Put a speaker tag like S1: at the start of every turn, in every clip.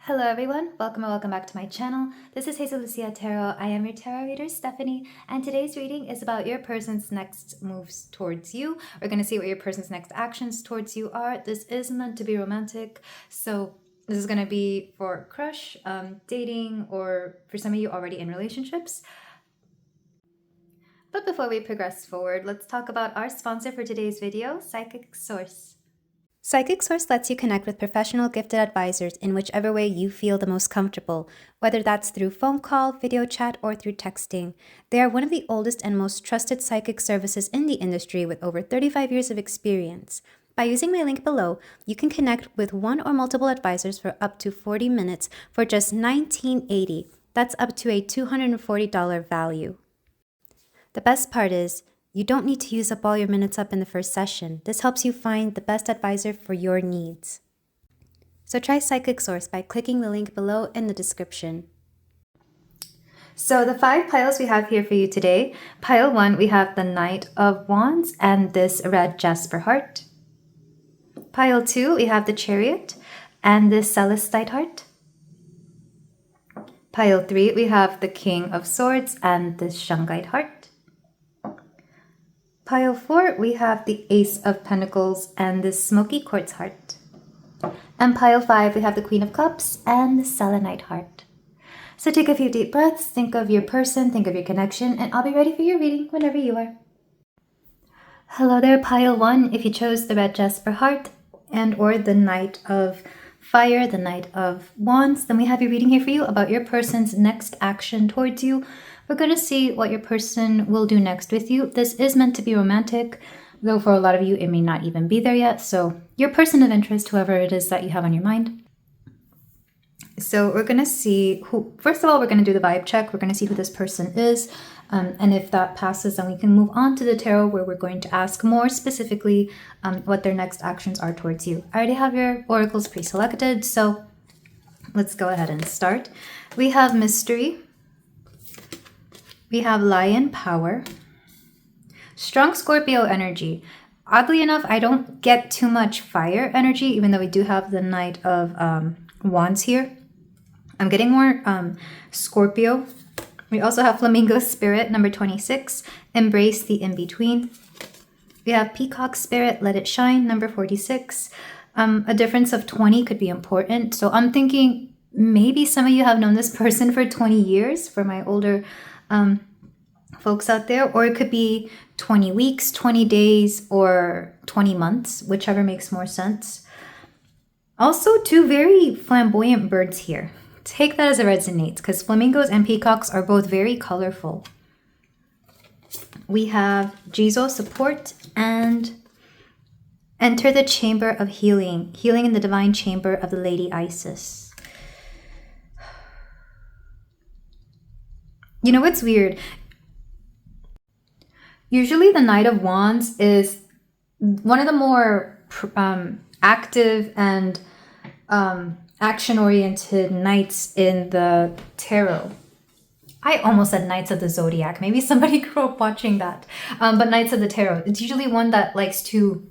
S1: Hello everyone, welcome and welcome back to my channel. This is Hazel Lucia Tarot. I am your tarot reader, Stephanie, and today's reading is about your person's next moves towards you. We're going to see what your person's next actions towards you are. This is meant to be romantic, so this is going to be for crush, dating, or for some of you already in relationships. But before we progress forward, let's talk about our sponsor for today's video, Psychic Source. Psychic Source lets you connect with professional gifted advisors in whichever way you feel the most comfortable, whether that's through phone call, video chat, or through texting. They are one of the oldest and most trusted psychic services in the industry with over 35 years of experience. By using my link below, you can connect with one or multiple advisors for up to 40 minutes for just $19.80. That's up to a $240 value. The best part is, you don't need to use up all your minutes up in the first session. This helps you find the best advisor for your needs. So try Psychic Source by clicking the link below in the description. So the 5 piles we have here for you today. Pile 1, we have the Knight of Wands and this red jasper heart. Pile 2, we have the Chariot and this celestite heart. Pile 3, we have the King of Swords and this shungite heart. Pile 4, we have the Ace of Pentacles and the smoky quartz heart. And pile 5, we have the Queen of Cups and the selenite heart. So take a few deep breaths, think of your person, think of your connection, and I'll be ready for your reading whenever you are. Hello there, pile 1. If you chose the red jasper heart and or the Knight of Fire, the Knight of Wands, then we have your reading here for you about your person's next action towards you. We're going to see what your person will do next with you. This is meant to be romantic, though for a lot of you it may not even be there yet. So your person of interest, whoever it is that you have on your mind. So we're going to see who, first of all, we're going to do the vibe check. We're going to see who this person is. And if that passes, then we can move on to the tarot where we're going to ask more specifically what their next actions are towards you. I already have your oracles pre-selected, so let's go ahead and start. We have Mystery. We have Lion Power. Strong Scorpio energy. Oddly enough, I don't get too much fire energy, even though we do have the Knight of Wands here. I'm getting more Scorpio. We also have Flamingo Spirit, number 26. Embrace the in-between. We have Peacock Spirit, Let It Shine, number 46. A difference of 20 could be important. So I'm thinking maybe some of you have known this person for 20 years, for my older folks out there, or it could be 20 weeks, 20 days, or 20 months, whichever makes more sense. Also, 2 very flamboyant birds here. Take that as it resonates, because flamingos and peacocks are both very colorful. We have Jesus support and enter the chamber of healing. Healing in the divine chamber of the Lady Isis. You know what's weird? Usually the Knight of Wands is one of the more active and action-oriented knights in the tarot. I almost said Knights of the Zodiac. Maybe somebody grew up watching that. But Knights of the Tarot. It's usually one that likes to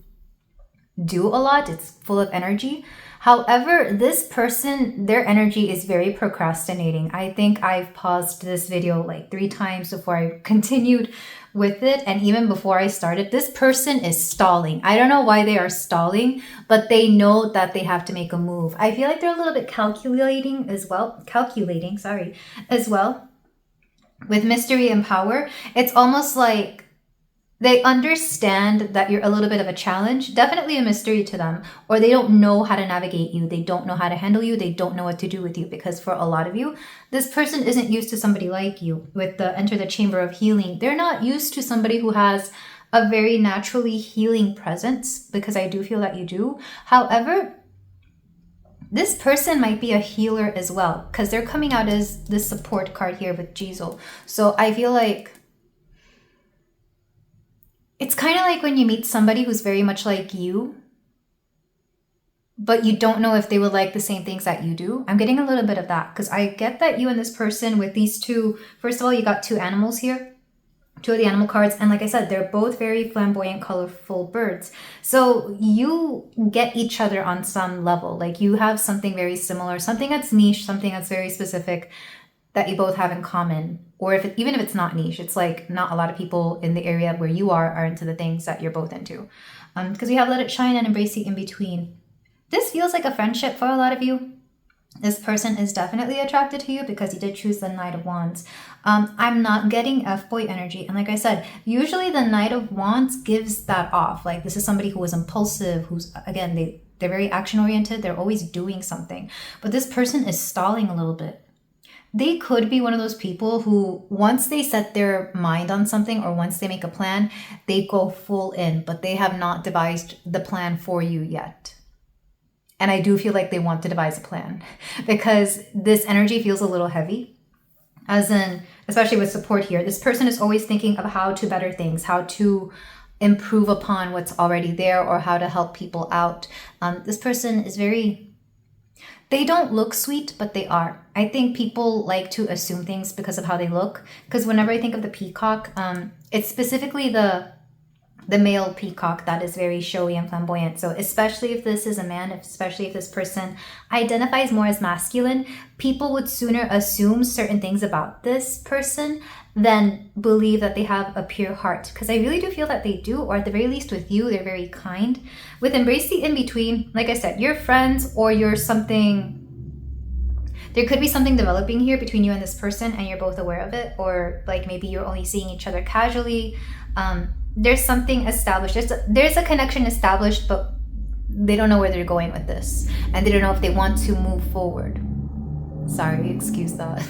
S1: do a lot. It's full of energy. However, this person, their energy is very procrastinating. I think I've paused this video like 3 times before I continued with it. And even before I started, this person is stalling. I don't know why they are stalling, but they know that they have to make a move. I feel like they're a little bit calculating as well. With Mystery and Power, it's almost like they understand that you're a little bit of a challenge, definitely a mystery to them, or they don't know how to navigate you. They don't know how to handle you. They don't know what to do with you, because for a lot of you, this person isn't used to somebody like you. With the enter the chamber of healing, they're not used to somebody who has a very naturally healing presence, because I do feel that you do. However, this person might be a healer as well, because they're coming out as the support card here with Jesus. So I feel like it's kind of like when you meet somebody who's very much like you, but you don't know if they would like the same things that you do. I'm getting a little bit of that, because I get that you and this person with these 2, first of all, you got 2 animals here. two of the animal cards. And like I said, they're both very flamboyant, colorful birds. So you get each other on some level. Like you have something very similar, something that's niche, something that's very specific that you both have in common. Or even if it's not niche, it's like not a lot of people in the area where you are into the things that you're both into. Because we have let it shine and embrace the in-between. This feels like a friendship for a lot of you. This person is definitely attracted to you because you did choose the Knight of Wands. I'm not getting F-boy energy. And like I said, usually the Knight of Wands gives that off. Like this is somebody who is impulsive, who's, again, they're very action-oriented. They're always doing something. But this person is stalling a little bit. They could be one of those people who, once they set their mind on something or once they make a plan, they go full in, but they have not devised the plan for you yet. And I do feel like they want to devise a plan because this energy feels a little heavy. As in, especially with support here, this person is always thinking of how to better things, how to improve upon what's already there or how to help people out. This person is they don't look sweet, but they are. I think people like to assume things because of how they look. Because whenever I think of the peacock, it's specifically the male peacock that is very showy and flamboyant. So especially if this is a man, especially if this person identifies more as masculine, people would sooner assume certain things about this person than believe that they have a pure heart. Because I really do feel that they do, or at the very least with you, they're very kind. With embrace the in-between, like I said, you're friends or you're something. There could be something developing here between you and this person and you're both aware of it, or like maybe you're only seeing each other casually. There's something established. There's a connection established, but they don't know where they're going with this. And they don't know if they want to move forward. Sorry, excuse that.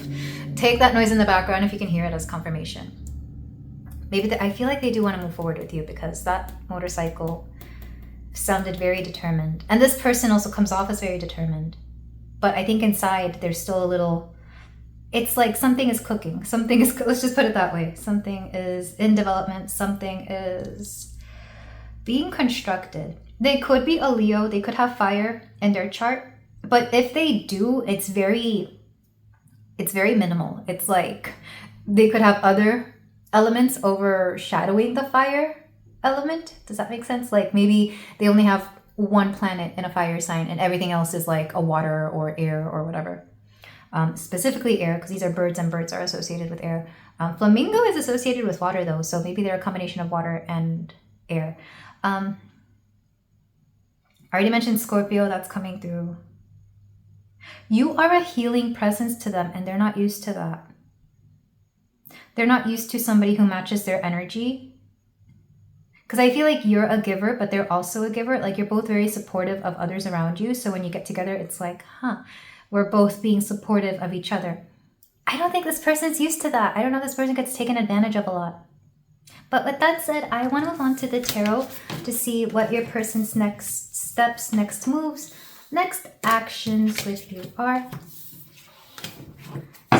S1: Take that noise in the background if you can hear it as confirmation. Maybe I feel like they do want to move forward with you because that motorcycle sounded very determined. And this person also comes off as very determined. But I think inside there's still a little... It's like something is cooking. Let's just put it that way. Something is in development. Something is being constructed. They could be a Leo. They could have fire in their chart. But if they do, it's very minimal. It's like they could have other elements overshadowing the fire element. Does that make sense? Like maybe they only have one planet in a fire sign and everything else is like a water or air or whatever. Specifically air, because these are birds and birds are associated with air. Flamingo is associated with water though, so maybe they're a combination of water and air. I already mentioned Scorpio, that's coming through. You are a healing presence to them and they're not used to that. They're not used to somebody who matches their energy. Because I feel like you're a giver, but they're also a giver. Like you're both very supportive of others around you. So when you get together, it's like, we're both being supportive of each other. I don't think this person's used to that. I don't know, this person gets taken advantage of a lot. But with that said, I want to move on to the tarot to see what your person's next steps, next moves, next actions with you are.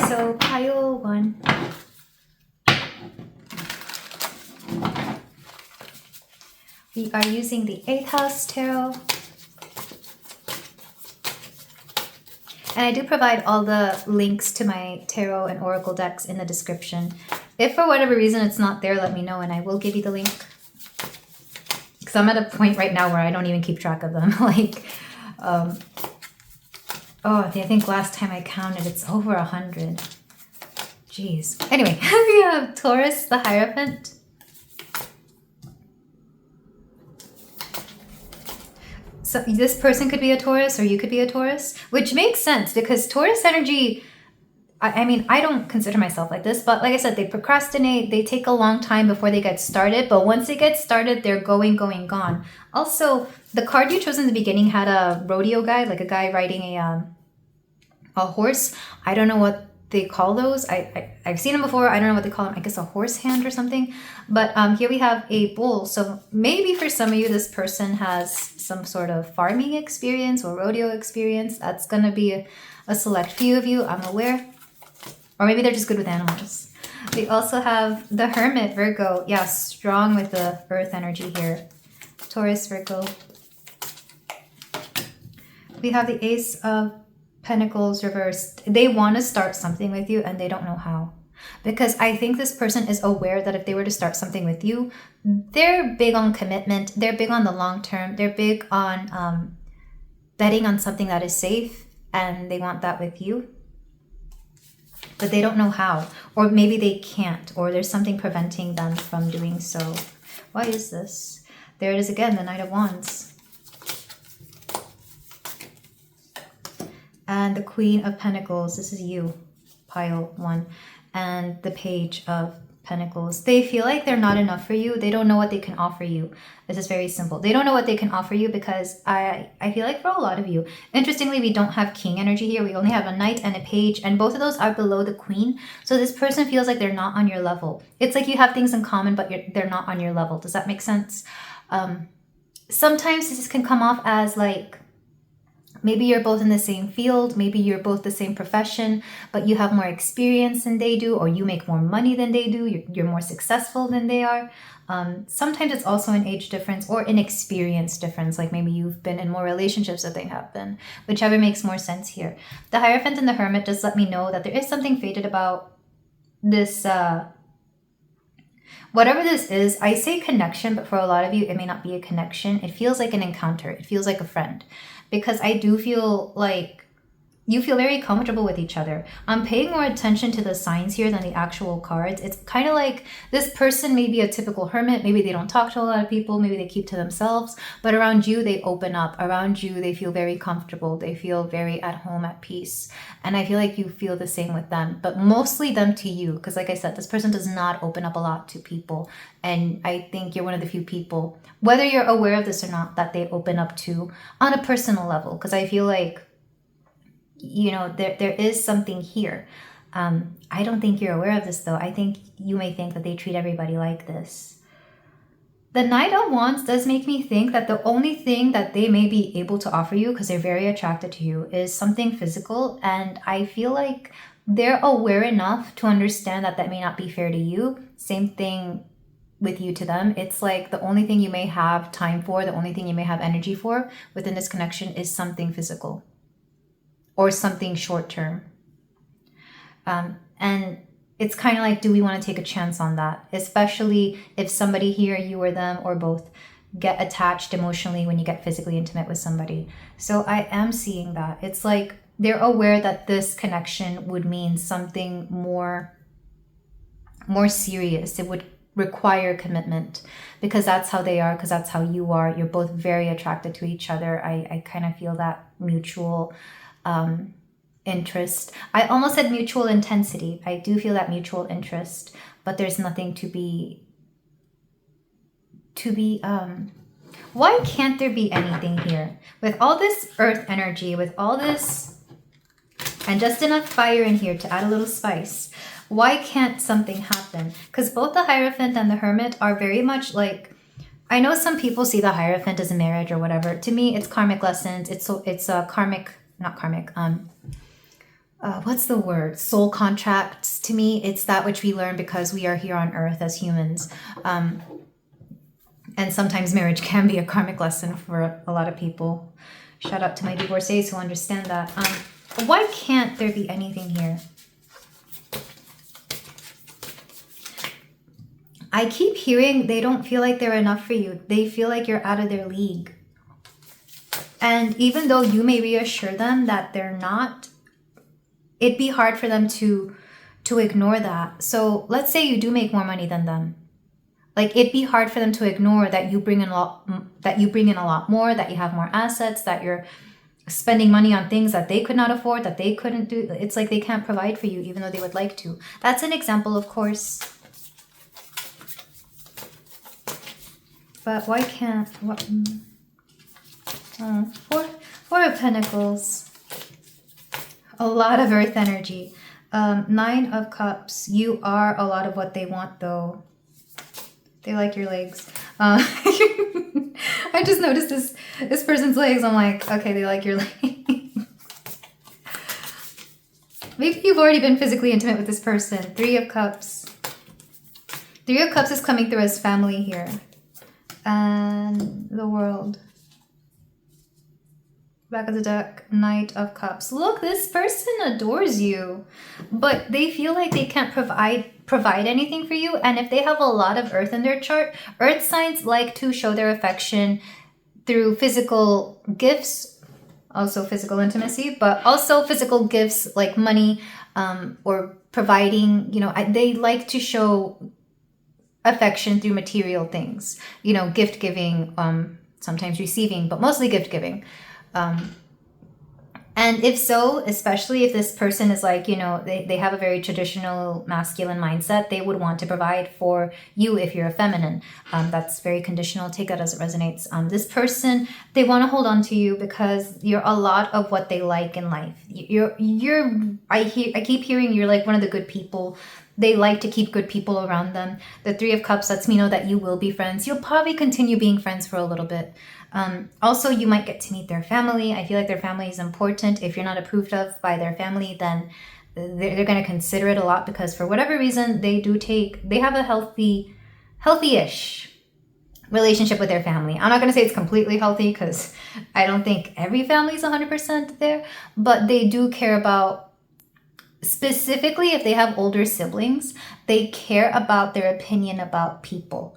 S1: So pile 1. We are using the 8th House Tarot. And I do provide all the links to my tarot and oracle decks in the description. If for whatever reason it's not there, let me know and I will give you the link. Because I'm at a point right now where I don't even keep track of them. I think last time I counted, it's over 100. Jeez. Anyway, we have Taurus, the Hierophant. So this person could be a Taurus or you could be a Taurus, which makes sense because Taurus energy, I mean, I don't consider myself like this, but like I said, they procrastinate, they take a long time before they get started, but once they get started, they're going, gone. Also, the card you chose in the beginning had a rodeo guy, like a guy riding a horse. I don't know what they call those. I've seen them before. I don't know what they call them. I guess a horse hand or something. But here we have a bull. So maybe for some of you, this person has some sort of farming experience or rodeo experience. That's going to be a select few of you, I'm aware. Or maybe they're just good with animals. We also have the Hermit, Virgo. Yeah, strong with the earth energy here. Taurus, Virgo. We have the Ace of Pentacles reversed. They want to start something with you and they don't know how. because I think this person is aware that if they were to start something with you, they're big on commitment. They're big on the long term. They're big on betting on something that is safe, and they want that with you. But they don't know how, or maybe they can't, or there's something preventing them from doing so. Why is this? There it is again, the Knight of Wands. And the Queen of Pentacles, this is you, pile 1. And the Page of Pentacles. They feel like they're not enough for you. They don't know what they can offer you. This is very simple. They don't know what they can offer you because I feel like for a lot of you, interestingly, we don't have King energy here. We only have a Knight and a Page, and both of those are below the Queen. So this person feels like they're not on your level. It's like you have things in common, but they're not on your level. Does that make sense? Sometimes this can come off as like, maybe you're both in the same field, maybe you're both the same profession, but you have more experience than they do, or you make more money than they do, you're more successful than they are. Sometimes it's also an age difference or an experience difference, like maybe you've been in more relationships than they have been, whichever makes more sense here. The Hierophant and the Hermit just let me know that there is something fated about this, whatever this is. I say connection, but for a lot of you, it may not be a connection. It feels like an encounter. It feels like a friend. Because I do feel like you feel very comfortable with each other. I'm paying more attention to the signs here than the actual cards. It's kind of like this person may be a typical hermit. Maybe they don't talk to a lot of people. Maybe they keep to themselves. But around you, they open up. Around you, they feel very comfortable. They feel very at home, at peace. And I feel like you feel the same with them. But mostly them to you. Because like I said, this person does not open up a lot to people. And I think you're one of the few people, whether you're aware of this or not, that they open up to on a personal level. Because I feel like, you know, there is something here. I don't think you're aware of this though. I think you may think that they treat everybody like this. The Knight of Wands does make me think that the only thing that they may be able to offer you, because they're very attracted to you, is something physical. And I feel like they're aware enough to understand that that may not be fair to you. Same thing with you to them. It's like the only thing you may have time for, the only thing you may have energy for within this connection is something physical. Or something short term. And it's kind of like, do we want to take a chance on that? Especially if somebody here, you or them, or both, get attached emotionally when you get physically intimate with somebody. So I am seeing that. It's like they're aware that this connection would mean something more serious. It would require commitment because that's how they are, because that's how you are. You're both very attracted to each other. I kind of feel that mutual interest. I almost said mutual intensity. I do feel that mutual interest, but there's nothing to be why can't there be anything here with all this earth energy, with all this, and just enough fire in here to add a little spice? Why can't something happen? Because both the Hierophant and the Hermit are very much like, I know some people see the Hierophant as a marriage or whatever. To me, it's karmic lessons. It's a karmic, not karmic, what's the word? Soul contracts. To me, it's that which we learn because we are here on earth as humans. And sometimes marriage can be a karmic lesson for a lot of people. Shout out to my divorcees who understand that. Why can't there be anything here? I keep hearing they don't feel like they're enough for you. They feel like you're out of their league. And even though you may reassure them that they're not, it'd be hard for them to ignore that. So let's say you do make more money than them. Like, it'd be hard for them to ignore that you bring in a lot more, that you have more assets, that you're spending money on things that they could not afford, that they couldn't do. It's like they can't provide for you even though they would like to. That's an example, of course. But why can't... What? Four of Pentacles. A lot of earth energy. 9 of Cups. You are a lot of what they want, though. They like your legs. I just noticed this person's legs. I'm like, okay, they like your legs. Maybe you've already been physically intimate with this person. 3 of Cups. 3 of Cups is coming through as family here. And the World. Back of the deck, Knight of Cups. Look, this person adores you, but they feel like they can't provide anything for you. And if they have a lot of earth in their chart, earth signs like to show their affection through physical gifts, also physical intimacy, but also physical gifts like money, or providing, they like to show affection through material things, gift giving, sometimes receiving, but mostly gift giving. And if so, especially if this person is like, they have a very traditional masculine mindset, they would want to provide for you if you're a feminine. That's very conditional. Take that as it resonates. This person, they want to hold on to you because you're a lot of what they like in life. I keep hearing you're like one of the good people. They like to keep good people around them. The Three of Cups lets me know that you will be friends. You'll probably continue being friends for a little bit. Also, you might get to meet their family. I feel like their family is important. If you're not approved of by their family, then they're going to consider it a lot because for whatever reason, they have a healthy-ish relationship with their family. I'm not going to say it's completely healthy because I don't think every family is 100% there, but they do care about, specifically if they have older siblings, they care about their opinion about people.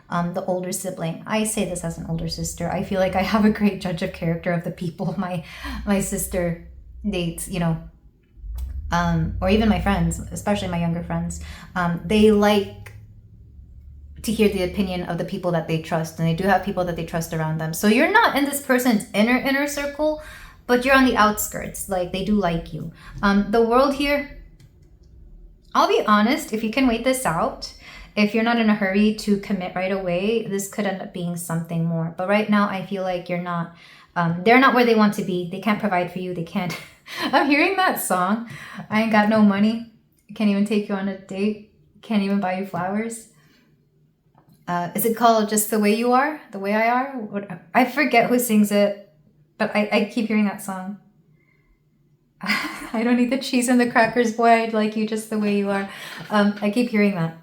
S1: The older sibling. I say this as an older sister. I feel like I have a great judge of character of the people my sister dates, or even my friends, especially my younger friends. They like to hear the opinion of the people that they trust, and they do have people that they trust around them. So you're not in this person's inner circle, but you're on the outskirts. Like, they do like you. The world here, I'll be honest, if you can wait this out, if you're not in a hurry to commit right away, this could end up being something more. But right now, I feel like you're not, they're not where they want to be. They can't provide for you. They can't. I'm hearing that song. I ain't got no money. Can't even take you on a date. Can't even buy you flowers. Is it called Just the Way You Are? The Way I Are? I forget who sings it, but I keep hearing that song. I don't need the cheese and the crackers, boy. I'd like you just the way you are. I keep hearing that.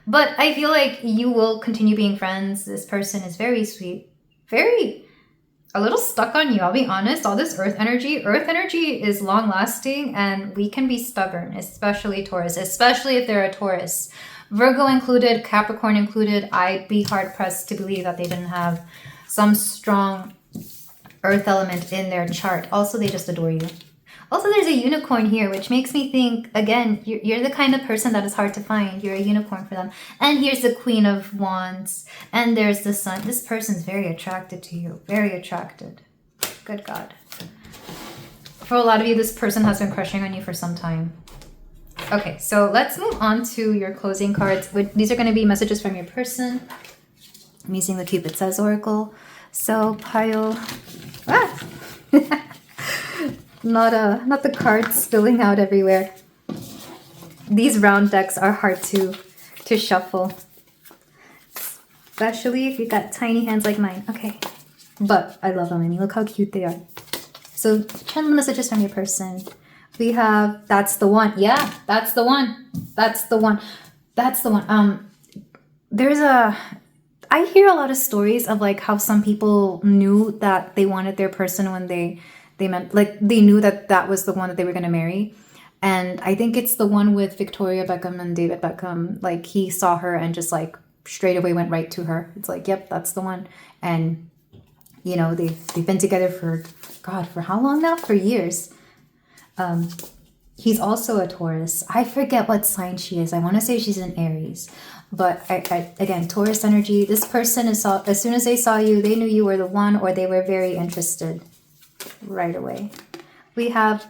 S1: But I feel like you will continue being friends. This person is very sweet, a little stuck on you. I'll be honest, all this earth energy is long lasting, and we can be stubborn, especially Taurus, especially if they're a Taurus. Virgo included, Capricorn included. I'd be hard pressed to believe that they didn't have some strong earth element in their chart. Also, they just adore you. Also, there's a unicorn here, which makes me think, again, you're the kind of person that is hard to find. You're a unicorn for them. And here's the Queen of Wands. And there's the Sun. This person's very attracted to you. Very attracted. Good God. For a lot of you, this person has been crushing on you for some time. Okay, so let's move on to your closing cards. These are going to be messages from your person. I'm using the Cupid Says Oracle. So pile... Not the cards spilling out everywhere. These round decks are hard to shuffle. Especially if you got tiny hands like mine. Okay. But I love them. I mean, look how cute they are. So channel messages from your person. We have, that's the one. Yeah, that's the one. That's the one. That's the one. I hear a lot of stories of like how some people knew that they wanted their person when they meant, like, they knew that was the one that they were going to marry. And I think it's the one with Victoria Beckham and David Beckham. Like, he saw her and just like straight away went right to her. It's like, yep, that's the one. And they've been together for how long now? For years. He's also a Taurus. I forget what sign she is. I want to say she's an Aries. But again, Taurus energy. This person as soon as they saw you, they knew you were the one, or they were very interested right away. We have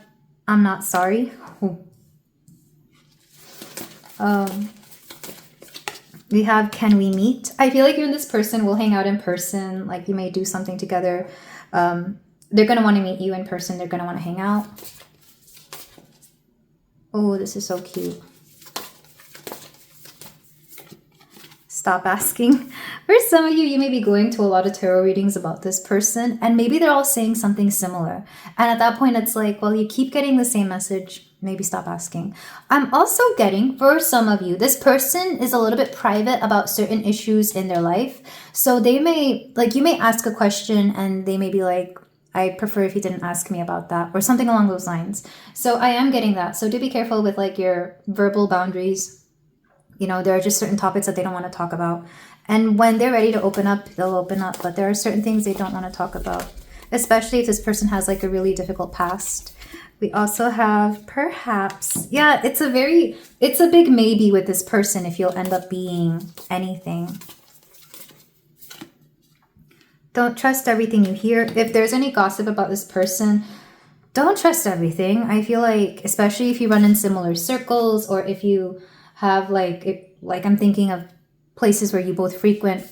S1: I'm Not Sorry. We have Can We Meet? I feel like you and this person will hang out in person. Like, you may do something together. They're going to want to meet you in person. They're going to want to hang out. Oh, this is so cute. Stop asking. For some of you, you may be going to a lot of tarot readings about this person, and maybe they're all saying something similar. And at that point, it's like, well, you keep getting the same message. Maybe stop asking. I'm also getting, for some of you, this person is a little bit private about certain issues in their life. So they may, like, you may ask a question and they may be like, I prefer if you didn't ask me about that, or something along those lines. So I am getting that. So do be careful with like your verbal boundaries. You know, there are just certain topics that they don't want to talk about. And when they're ready to open up, they'll open up. But there are certain things they don't want to talk about, especially if this person has like a really difficult past. We also have perhaps, yeah, it's a big maybe with this person if you'll end up being anything. Don't trust everything you hear. If there's any gossip about this person, don't trust everything. I feel like, especially if you run in similar circles, or if you have like I'm thinking of places where you both frequent,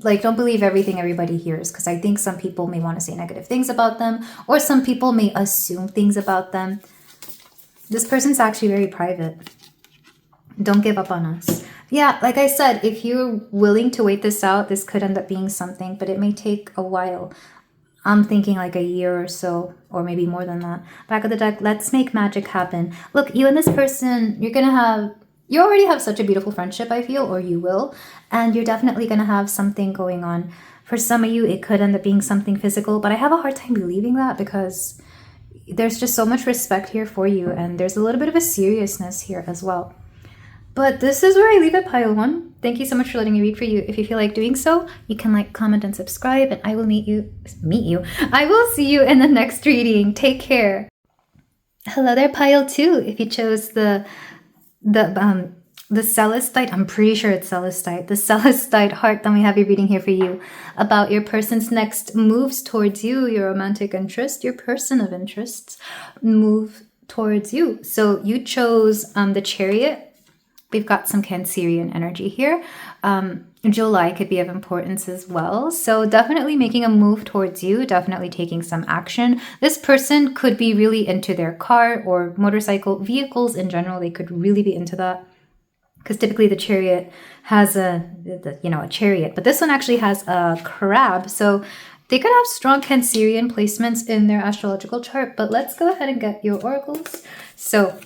S1: like don't believe everything everybody hears, because I think some people may want to say negative things about them, or some people may assume things about them. This person's actually very private. Don't give up on us. Yeah, like I said, if you're willing to wait this out, this could end up being something, but it may take a while. I'm thinking like a year or so, or maybe more than that. Back of the deck, let's make magic happen. Look, you and this person, you already have such a beautiful friendship, I feel, or you will, and you're definitely going to have something going on. For some of you, it could end up being something physical, but I have a hard time believing that, because there's just so much respect here for you, and there's a little bit of a seriousness here as well. But this is where I leave it, pile 1. Thank you so much for letting me read for you. If you feel like doing so, you can like, comment, and subscribe, and I will meet you. I will see you in the next reading. Take care. Hello there, pile 2. If you chose the celestite, I'm pretty sure it's celestite, the celestite heart, then we have a reading here for you about your person's next moves towards you, your romantic interest, your person of interest move towards you. So you chose the Chariot. We've got some Cancerian energy here. July could be of importance as well. So definitely making a move towards you, definitely taking some action. This person could be really into their car or motorcycle, vehicles in general. They could really be into that, because typically the Chariot has a chariot, but this one actually has a crab. So they could have strong Cancerian placements in their astrological chart. But let's go ahead and get your oracles. So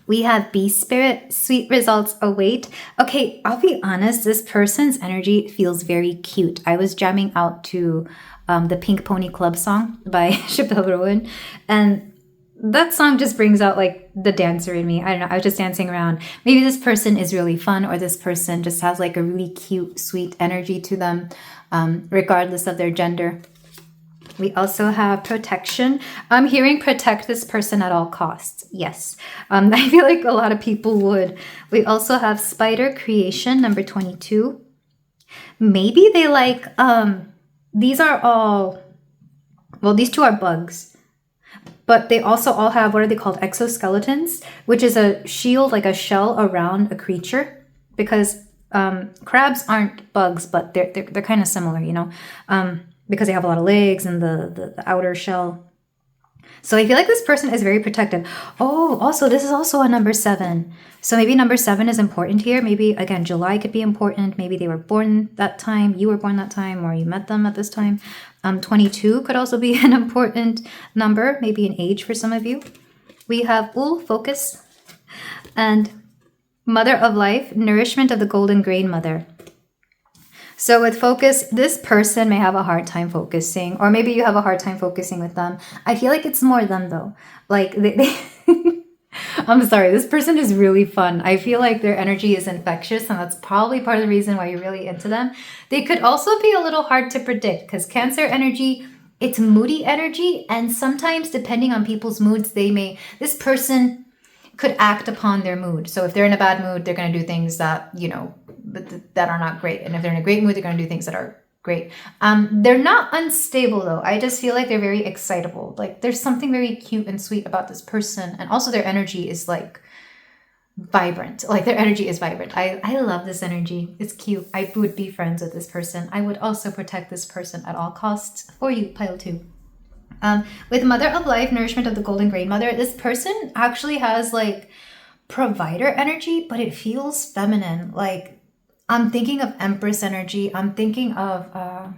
S1: we have Bee Spirit, sweet results await. Okay, I'll be honest, this person's energy feels very cute. I was jamming out to the Pink Pony Club song by Chappelle Rowan, and that song just brings out like the dancer in me. I don't know, I was just dancing around. Maybe this person is really fun, or this person just has like a really cute, sweet energy to them, regardless of their gender. We also have protection. I'm hearing protect this person at all costs. Yes. I feel like a lot of people would. We also have spider creation, number 22. Maybe they like, these are all, well, these two are bugs, but they also all have, what are they called? Exoskeletons, which is a shield, like a shell around a creature, because crabs aren't bugs, but they're kind of similar, you know, because they have a lot of legs and the outer shell. So I feel like this person is very protective. Oh, also, this is also a number 7. So maybe number 7 is important here. Maybe, again, July could be important. Maybe they were born that time, you were born that time, or you met them at this time. 22 could also be an important number, maybe an age for some of you. We have focus, and mother of life, nourishment of the golden grain mother. So with focus, this person may have a hard time focusing, or maybe you have a hard time focusing with them. I feel like it's more them though. Like they I'm sorry, this person is really fun. I feel like their energy is infectious, and that's probably part of the reason why you're really into them. They could also be a little hard to predict, because Cancer energy, it's moody energy, and sometimes depending on people's moods, this person could act upon their mood. So if they're in a bad mood, they're going to do things that, you know, that are not great. And if they're in a great mood, they're going to do things that are great. They're not unstable though. I just feel like they're very excitable. Like there's something very cute and sweet about this person. And also their energy is like vibrant. Like their energy is vibrant. I love this energy. It's cute. I would be friends with this person. I would also protect this person at all costs for you, pile 2. With mother of life, nourishment of the golden grain mother, this person actually has like provider energy, but it feels feminine. Like I'm thinking of Empress energy. I'm thinking of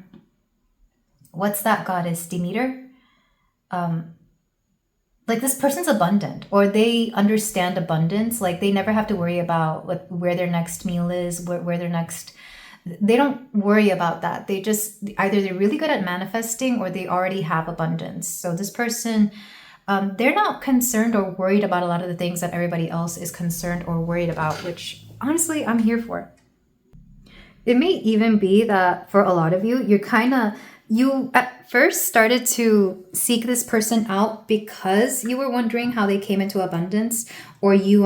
S1: what's that goddess? Demeter. Like this person's abundant, or they understand abundance. Like they never have to worry about where their next meal is, where their next they don't worry about that. They just, either they're really good at manifesting or they already have abundance. So this person, they're not concerned or worried about a lot of the things that everybody else is concerned or worried about, which honestly, I'm here for. It may even be that for a lot of you, you at first started to seek this person out because you were wondering how they came into abundance, or you,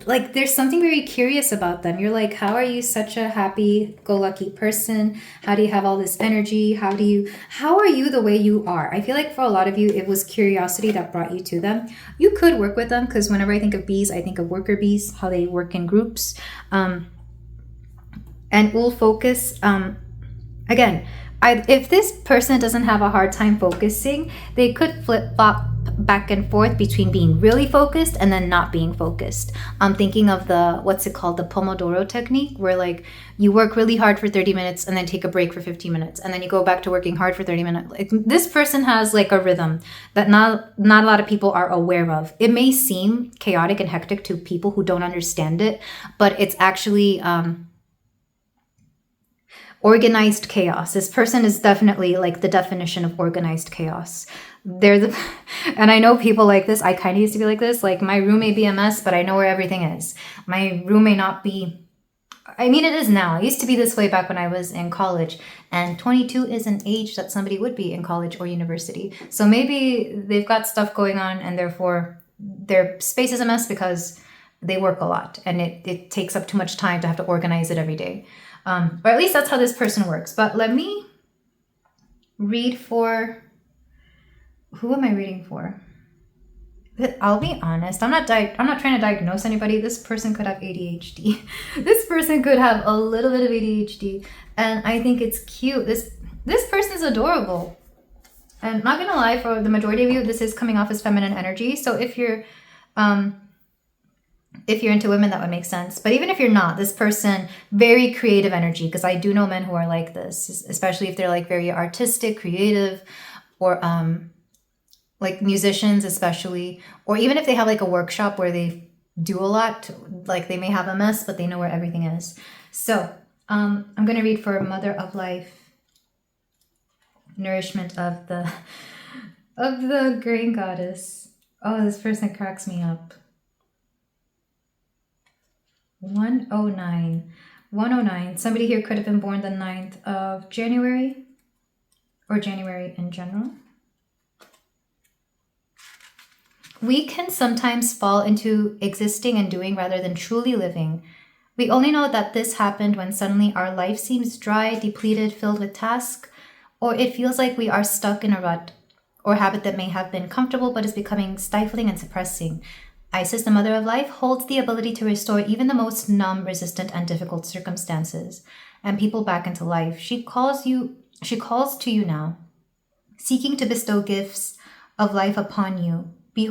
S1: like there's something very curious about them. You're like, how are you such a happy-go-lucky person? How do you have all this energy? How are you the way you are? I feel like for a lot of you, it was curiosity that brought you to them. You could work with them, because whenever I think of bees, I think of worker bees, how they work in groups. And we'll focus, again, if this person doesn't have a hard time focusing, they could flip-flop back and forth between being really focused and then not being focused. I'm thinking of the, what's it called, the Pomodoro technique, where like you work really hard for 30 minutes and then take a break for 15 minutes and then you go back to working hard for 30 minutes. Like, this person has like a rhythm that not a lot of people are aware of. It may seem chaotic and hectic to people who don't understand it, but it's actually organized chaos. This person is definitely like the definition of organized chaos. And I know people like this. I kind of used to be like this. Like, my room may be a mess, but I know where everything is. My room may not be, I mean, it is now. I used to be this way back when I was in college, and 22 is an age that somebody would be in college or university. So maybe they've got stuff going on and therefore their space is a mess because they work a lot and it takes up too much time to have to organize it every day. Or at least that's how this person works. But let me read for, who am I reading for? I'll be honest, I'm not trying to diagnose anybody. This person could have ADHD. This person could have a little bit of ADHD, and I think it's cute. This person is adorable. And not gonna lie, for the majority of you, this is coming off as feminine energy. So if you're into women, that would make sense. But even if you're not, this person, very creative energy, because I do know men who are like this, especially if they're like very artistic, creative, or like musicians especially, or even if they have like a workshop where they do a lot, like they may have a mess, but they know where everything is. So I'm going to read for Mother of Life, nourishment of the grain goddess. Oh, this person cracks me up. 109. Somebody here could have been born the 9th of January, or January in general. We can sometimes fall into existing and doing rather than truly living. We only know that this happened when suddenly our life seems dry, depleted, filled with tasks, or it feels like we are stuck in a rut or habit that may have been comfortable but is becoming stifling and suppressing. Isis, the Mother of Life, holds the ability to restore even the most numb, resistant, and difficult circumstances and people back into life. She calls to you now, seeking to bestow gifts of life upon you. Be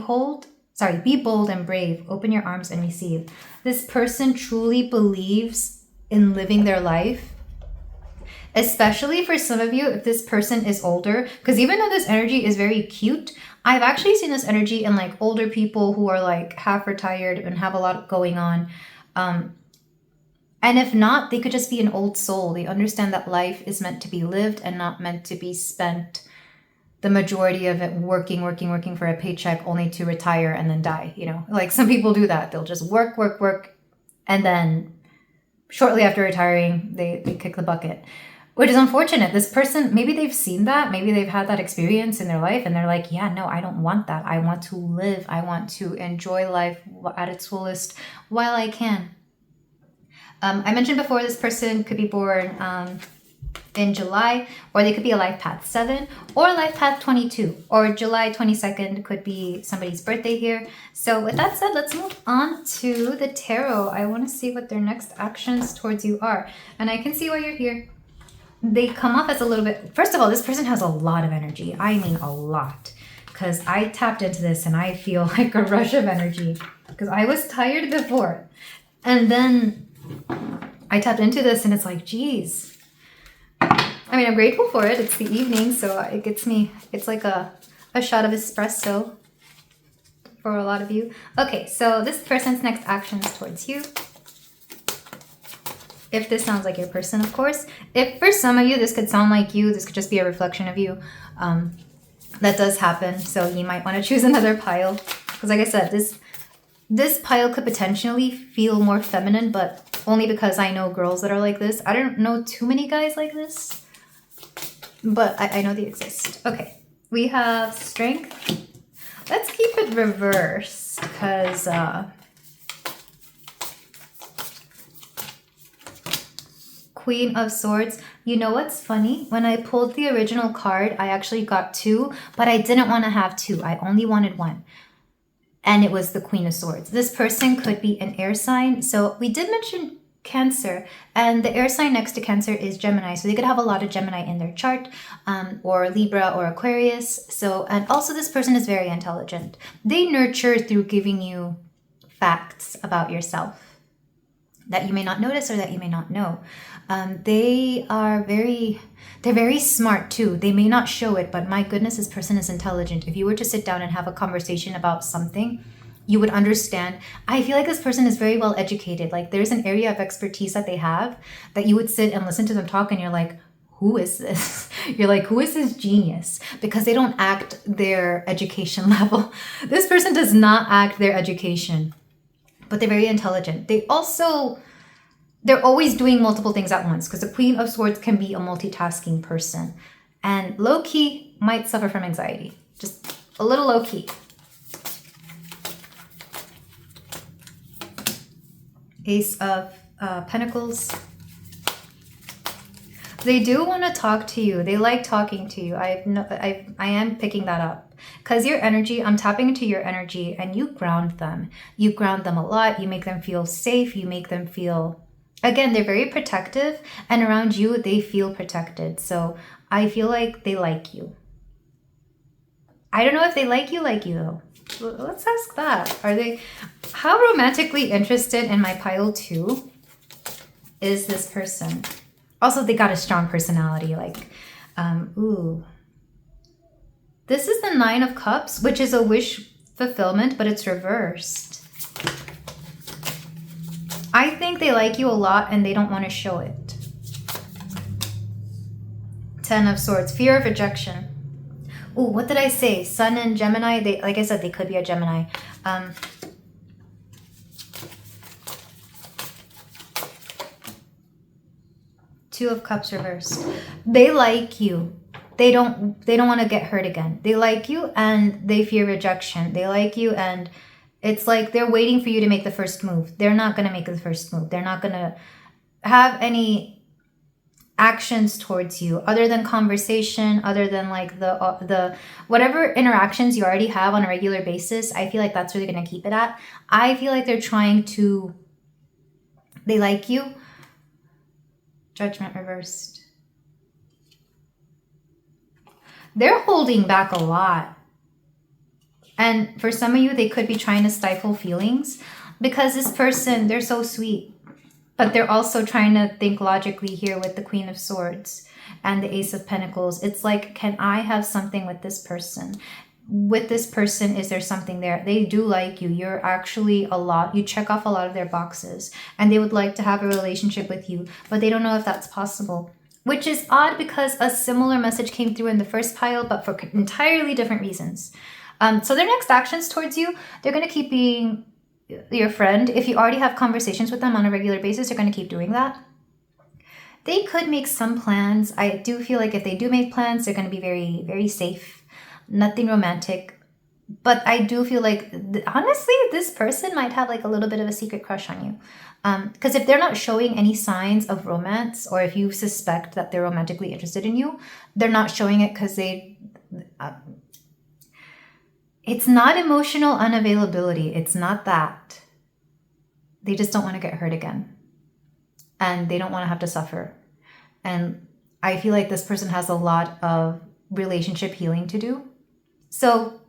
S1: bold and brave. Open your arms and receive. This person truly believes in living their life, especially for some of you, if this person is older, because even though this energy is very cute, I've actually seen this energy in like older people who are like half retired and have a lot going on. And if not, they could just be an old soul. They understand that life is meant to be lived and not meant to be spent the majority of it working for a paycheck only to retire and then die. You know, like some people do that. They'll just work. And then shortly after retiring, they kick the bucket, which is unfortunate. This person, maybe they've seen that. Maybe they've had that experience in their life and they're like, yeah, no, I don't want that. I want to live. I want to enjoy life at its fullest while I can. I mentioned before, this person could be born in July, or they could be a life path 7 or a life path 22, or July 22nd could be somebody's birthday here. So with that said, let's move on to the tarot. I want to see what their next actions towards you are. And I can see why you're here. They come off as a little bit, first of all, this person has a lot of energy. I mean a lot, because I tapped into this and I feel like a rush of energy because I was tired before. And then I tapped into this and it's like, geez. I mean, I'm grateful for it. It's the evening, so it gets me, it's like a shot of espresso for a lot of you. Okay, so this person's next actions towards you. if this sounds like your person, of course. If for some of you, this could sound like you, this could just be a reflection of you. That does happen. So you might want to choose another pile. Because like I said, this pile could potentially feel more feminine, but only because I know girls that are like this. I don't know too many guys like this, but I know they exist. Okay, we have strength. Let's keep it reversed because Queen of Swords. You know what's funny? When I pulled the original card, I actually got 2, but I didn't want to have 2. I only wanted 1. And it was the Queen of Swords. This person could be an air sign. So we did mention Cancer, and the air sign next to Cancer is Gemini. So they could have a lot of Gemini in their chart, or Libra or Aquarius. So, and also this person is very intelligent. They nurture through giving you facts about yourself that you may not notice or that you may not know. They're very smart too. They may not show it, but my goodness, this person is intelligent. If you were to sit down and have a conversation about something, you would understand. I feel like this person is very well educated. Like there's an area of expertise that they have that you would sit and listen to them talk and you're like, who is this? You're like, who is this genius? Because they don't act their education level. This person does not act their education, but they're very intelligent. They're always doing multiple things at once because the Queen of Swords can be a multitasking person and low-key might suffer from anxiety. Just a little low-key. Ace of Pentacles. They do want to talk to you. They like talking to you. I am picking that up. Because your energy, I'm tapping into your energy and you ground them. You ground them a lot. You make them feel safe. You make them feel, again, they're very protective. And around you, they feel protected. So I feel like they like you. I don't know if they like you though. Let's ask that. Are they, how romantically interested in my pile 2 is this person? Also, they got a strong personality. Like, ooh. This is the 9 of Cups, which is a wish fulfillment, but it's reversed. I think they like you a lot and they don't want to show it. 10 of Swords, fear of rejection. Oh, what did I say? Sun and Gemini. They, like I said, they could be a Gemini. 2 of Cups reversed. They like you. They don't want to get hurt again. They like you and they fear rejection. They like you and it's like they're waiting for you to make the first move. They're not going to make the first move. They're not going to have any actions towards you other than conversation, other than like the whatever interactions you already have on a regular basis. I feel like that's where they're going to keep it at. I feel like they're trying to, they like you. Judgment reversed. They're holding back a lot. And for some of you, they could be trying to stifle feelings because this person, they're so sweet. But they're also trying to think logically here with the Queen of Swords and the Ace of Pentacles. It's like, can I have something with this person? With this person, is there something there? They do like you. You're actually a lot. You check off a lot of their boxes. And they would like to have a relationship with you. But they don't know if that's possible. Which is odd because a similar message came through in the first pile, but for entirely different reasons. So their next actions towards you, they're going to keep being your friend. If you already have conversations with them on a regular basis, they're going to keep doing that. They could make some plans. I do feel like if they do make plans, they're going to be very, very safe. Nothing romantic. But I do feel like, honestly, this person might have like a little bit of a secret crush on you. Because if they're not showing any signs of romance, or if you suspect that they're romantically interested in you, they're not showing it because they... it's not emotional unavailability. It's not that. They just don't want to get hurt again. And they don't want to have to suffer. And I feel like this person has a lot of relationship healing to do. So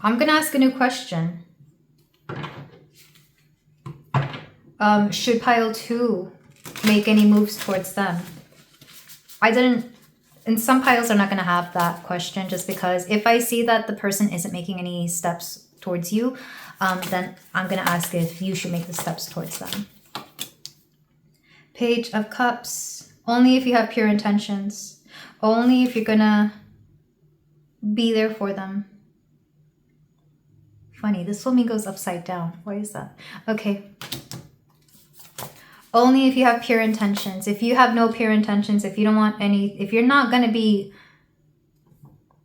S1: I'm going to ask a new question. Should pile 2 make any moves towards them? I didn't... In some piles, I'm not going to have that question just because if I see that the person isn't making any steps towards you, then I'm going to ask if you should make the steps towards them. Page of Cups. Only if you have pure intentions. Only if you're gonna be there for them. Funny, this flamingo's upside down. Why is that? Okay. Only if you have pure intentions. If you have no pure intentions, if you don't want any, if you're not gonna be,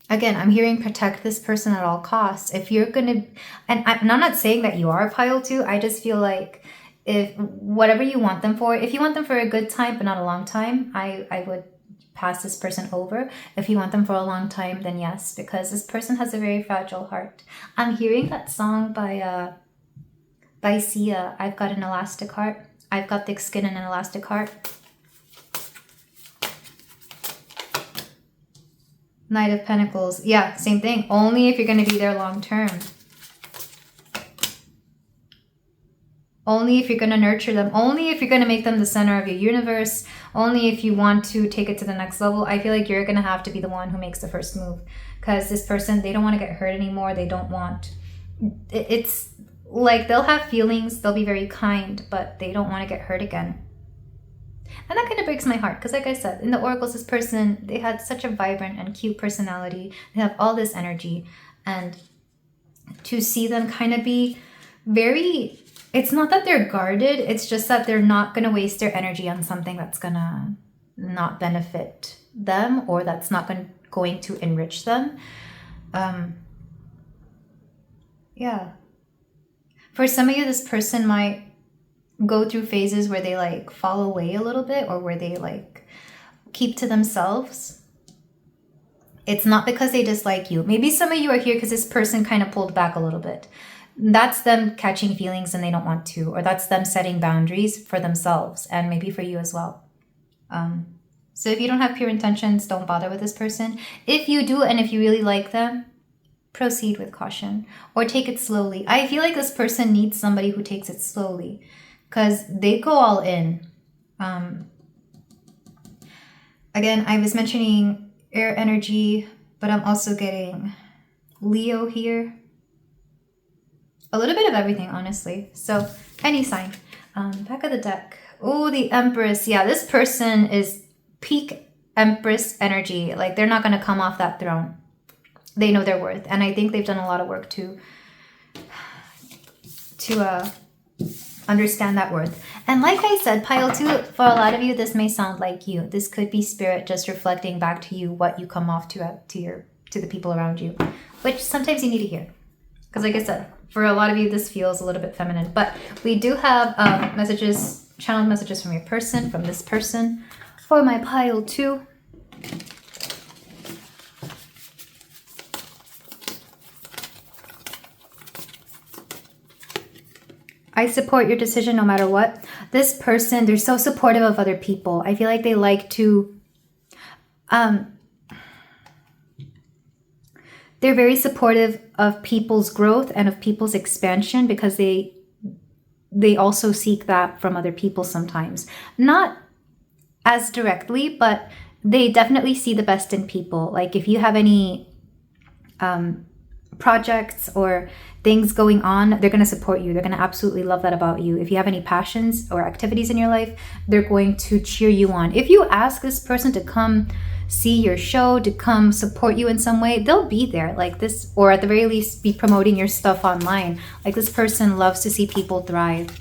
S1: again, I'm hearing protect this person at all costs. If you're gonna, and I'm not saying that you are a pile 2, I just feel like if whatever you want them for, if you want them for a good time but not a long time, I would pass this person over. If you want them for a long time, then yes, because this person has a very fragile heart. I'm hearing that song by Sia, I've got an elastic heart. I've got thick skin and an elastic heart. Knight of Pentacles. Yeah, same thing. Only if you're going to be there long term. Only if you're going to nurture them. Only if you're going to make them the center of your universe. Only if you want to take it to the next level. I feel like you're going to have to be the one who makes the first move. Because this person, they don't want to get hurt anymore. They don't want... It's like they'll have feelings. They'll be very kind. But they don't want to get hurt again. And that kind of breaks my heart. Because like I said, in the oracles, this person, they had such a vibrant and cute personality. They have all this energy. And to see them kind of be very... It's not that they're guarded, it's just that they're not going to waste their energy on something that's going to not benefit them or that's not going to enrich them. Yeah. For some of you, this person might go through phases where they like fall away a little bit or where they like keep to themselves. It's not because they dislike you. Maybe some of you are here because this person kind of pulled back a little bit. That's them catching feelings and they don't want to, or that's them setting boundaries for themselves and maybe for you as well. So if you don't have pure intentions, don't bother with this person. If you do, and if you really like them, proceed with caution or take it slowly. I feel like this person needs somebody who takes it slowly because they go all in. Again, I was mentioning air energy, but I'm also getting Leo here. A little bit of everything, honestly. So, any sign. Back of the deck. Oh, the Empress. Yeah, this person is peak Empress energy. Like, they're not going to come off that throne. They know their worth. And I think they've done a lot of work to understand that worth. And like I said, pile 2, for a lot of you, this may sound like you. This could be spirit just reflecting back to you what you come off to the people around you. Which sometimes you need to hear. Because like I said, for a lot of you, this feels a little bit feminine. But we do have messages, channeled messages from your person, from this person, for my pile 2. I support your decision no matter what. This person, they're so supportive of other people. I feel like they like to... They're very supportive of people's growth and of people's expansion because they also seek that from other people sometimes. Not as directly, but they definitely see the best in people. Like if you have any projects or things going on, they're going to support you. They're going to absolutely love that about you. If you have any passions or activities in your life, they're going to cheer you on. If you ask this person to come see your show, to come support you in some way, they'll be there like this, or at the very least be promoting your stuff online. Like this person loves to see people thrive.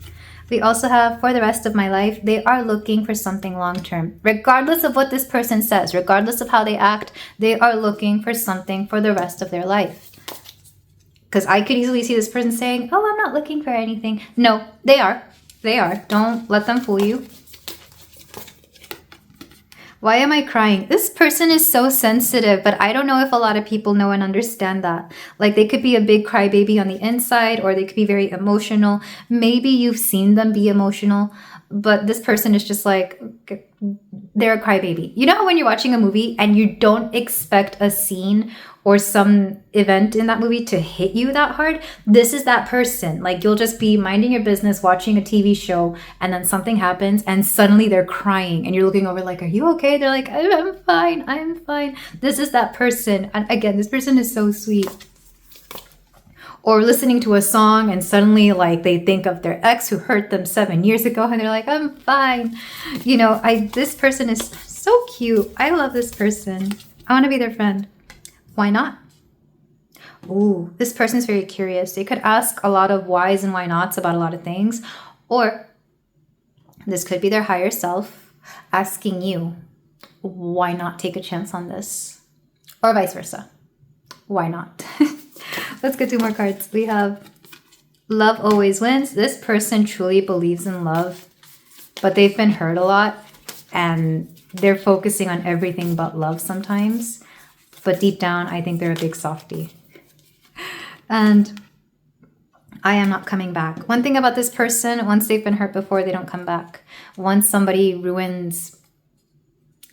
S1: We also have for the rest of my life, they are looking for something long-term. Regardless of what this person says, regardless of how they act, they are looking for something for the rest of their life. Because I could easily see this person saying, oh, I'm not looking for anything. No, they are. They are. Don't let them fool you. Why am I crying? This person is so sensitive, but I don't know if a lot of people know and understand that. Like they could be a big crybaby on the inside, or they could be very emotional. Maybe you've seen them be emotional, but this person is just like, they're a crybaby. You know how when you're watching a movie and you don't expect a scene or some event in that movie to hit you that hard? This is that person. Like you'll just be minding your business, watching a TV show, and then something happens and suddenly they're crying and you're looking over like, are you okay? They're like, I'm fine. I'm fine. This is that person. And again, this person is so sweet. or listening to a song and suddenly like they think of their ex who hurt them 7 years ago and they're like, I'm fine. You know, this person is so cute. I love this person. I want to be their friend. Why not? Ooh, this person is very curious. They could ask a lot of whys and why nots about a lot of things. Or this could be their higher self asking you, why not take a chance on this? Or vice versa. Why not? Let's get 2 more cards. We have love always wins. This person truly believes in love, but they've been hurt a lot and they're focusing on everything but love sometimes. But deep down, I think they're a big softie. And I am not coming back. One thing about this person, once they've been hurt before, they don't come back. Once somebody ruins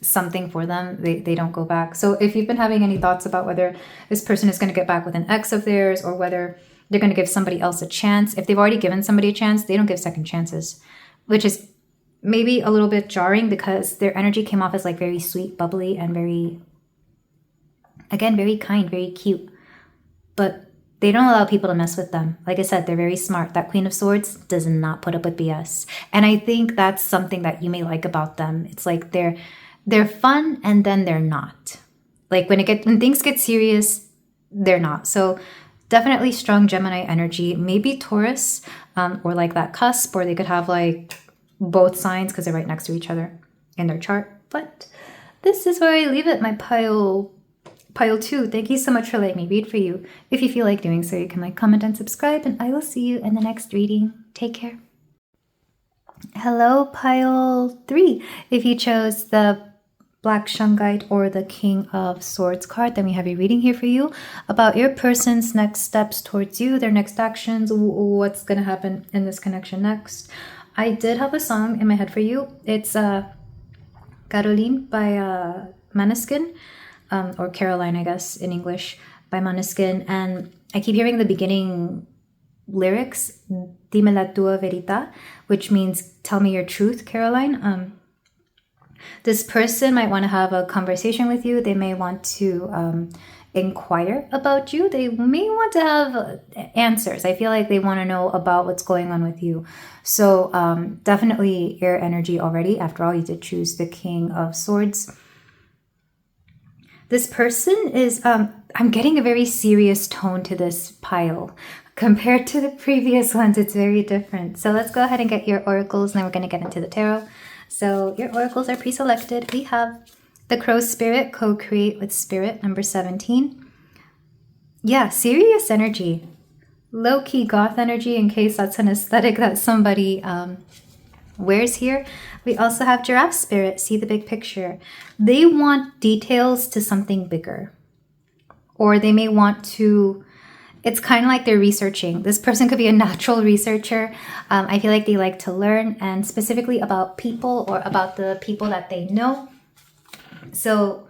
S1: something for them, they don't go back. So if you've been having any thoughts about whether this person is going to get back with an ex of theirs or whether they're going to give somebody else a chance, if they've already given somebody a chance, they don't give second chances, which is maybe a little bit jarring because their energy came off as like very sweet, bubbly, and very, again, very kind, very cute. But they don't allow people to mess with them. Like I said, they're very smart. That Queen of Swords does not put up with BS. And I think that's something that you may like about them. It's like they're fun and then they're not. Like when things get serious, they're not. So definitely strong Gemini energy, maybe Taurus, or like that cusp, or they could have like both signs because they're right next to each other in their chart. But this is where I leave it, my pile 2. Thank you so much for letting me read for you. If you feel like doing so, you can like, comment, and subscribe, and I will see you in the next reading. Take care. Hello, pile 3. If you chose the Black Shungite or the King of Swords card, then we have a reading here for you about your person's next steps towards you, their next actions, what's going to happen in this connection next. I did have a song in my head for you. It's Caroline by Maneskin. Or Caroline, I guess, in English, by Maneskin. And I keep hearing the beginning lyrics, Dime la tua verità, which means tell me your truth, Caroline. This person might want to have a conversation with you. They may want to inquire about you. They may want to have answers. I feel like they want to know about what's going on with you. So definitely air energy already. After all, you did choose the King of Swords. This person is, I'm getting a very serious tone to this pile. Compared to the previous ones, it's very different. So let's go ahead and get your oracles, and then we're going to get into the tarot. So your oracles are pre-selected. We have the Crow Spirit, co-create with Spirit, number 17. Yeah, serious energy. Low-key goth energy, in case that's an aesthetic that somebody wears here. We also have Giraffe Spirit, see the big picture. They want details to something bigger. Or they may want to, it's kind of like they're researching. This person could be a natural researcher. I feel like they like to learn, and specifically about people or about the people that they know. So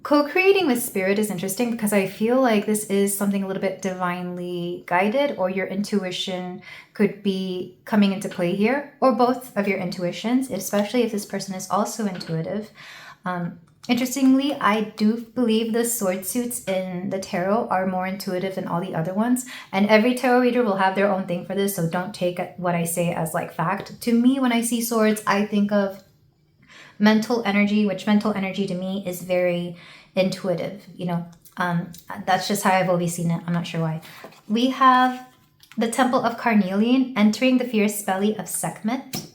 S1: co-creating with Spirit is interesting because I feel like this is something a little bit divinely guided, or your intuition could be coming into play here, or both of your intuitions, especially if this person is also intuitive. Interestingly, I do believe the sword suits in the tarot are more intuitive than all the other ones, and every tarot reader will have their own thing for this, so don't take what I say as like fact. To me, when I see swords, I think of mental energy, which mental energy to me is very intuitive, you know. That's just how I've always seen it. I'm not sure why. We have the Temple of Carnelian entering the fierce belly of Sekhmet.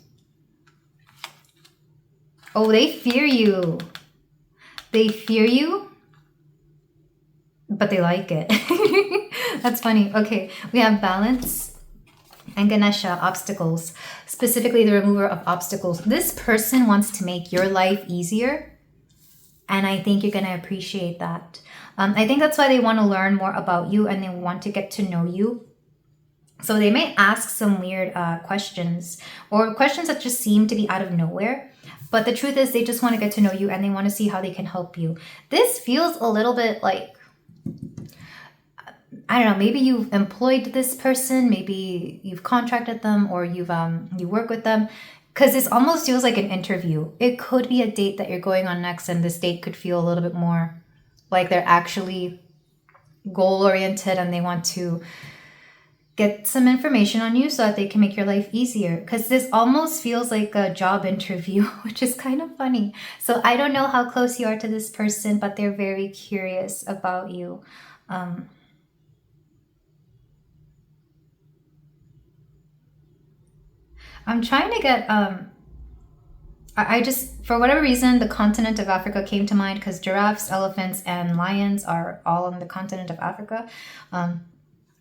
S1: Oh, they fear you. They fear you, but they like it. That's funny. Okay, we have balance and Ganesha, obstacles, specifically the remover of obstacles. This person wants to make your life easier, and I think you're going to appreciate that. I think that's why they want to learn more about you, and they want to get to know you. So they may ask some weird questions, or questions that just seem to be out of nowhere. But the truth is they just want to get to know you, and they want to see how they can help you. This feels a little bit like, I don't know, maybe you've employed this person, maybe you've contracted them, or you work with them, because this almost feels like an interview. It could be a date that you're going on next, and this date could feel a little bit more like they're actually goal-oriented, and they want to get some information on you so that they can make your life easier. Because this almost feels like a job interview, which is kind of funny. So I don't know how close you are to this person, but they're very curious about you. I'm trying to get, I just, for whatever reason, the continent of Africa came to mind because giraffes, elephants, and lions are all on the continent of Africa.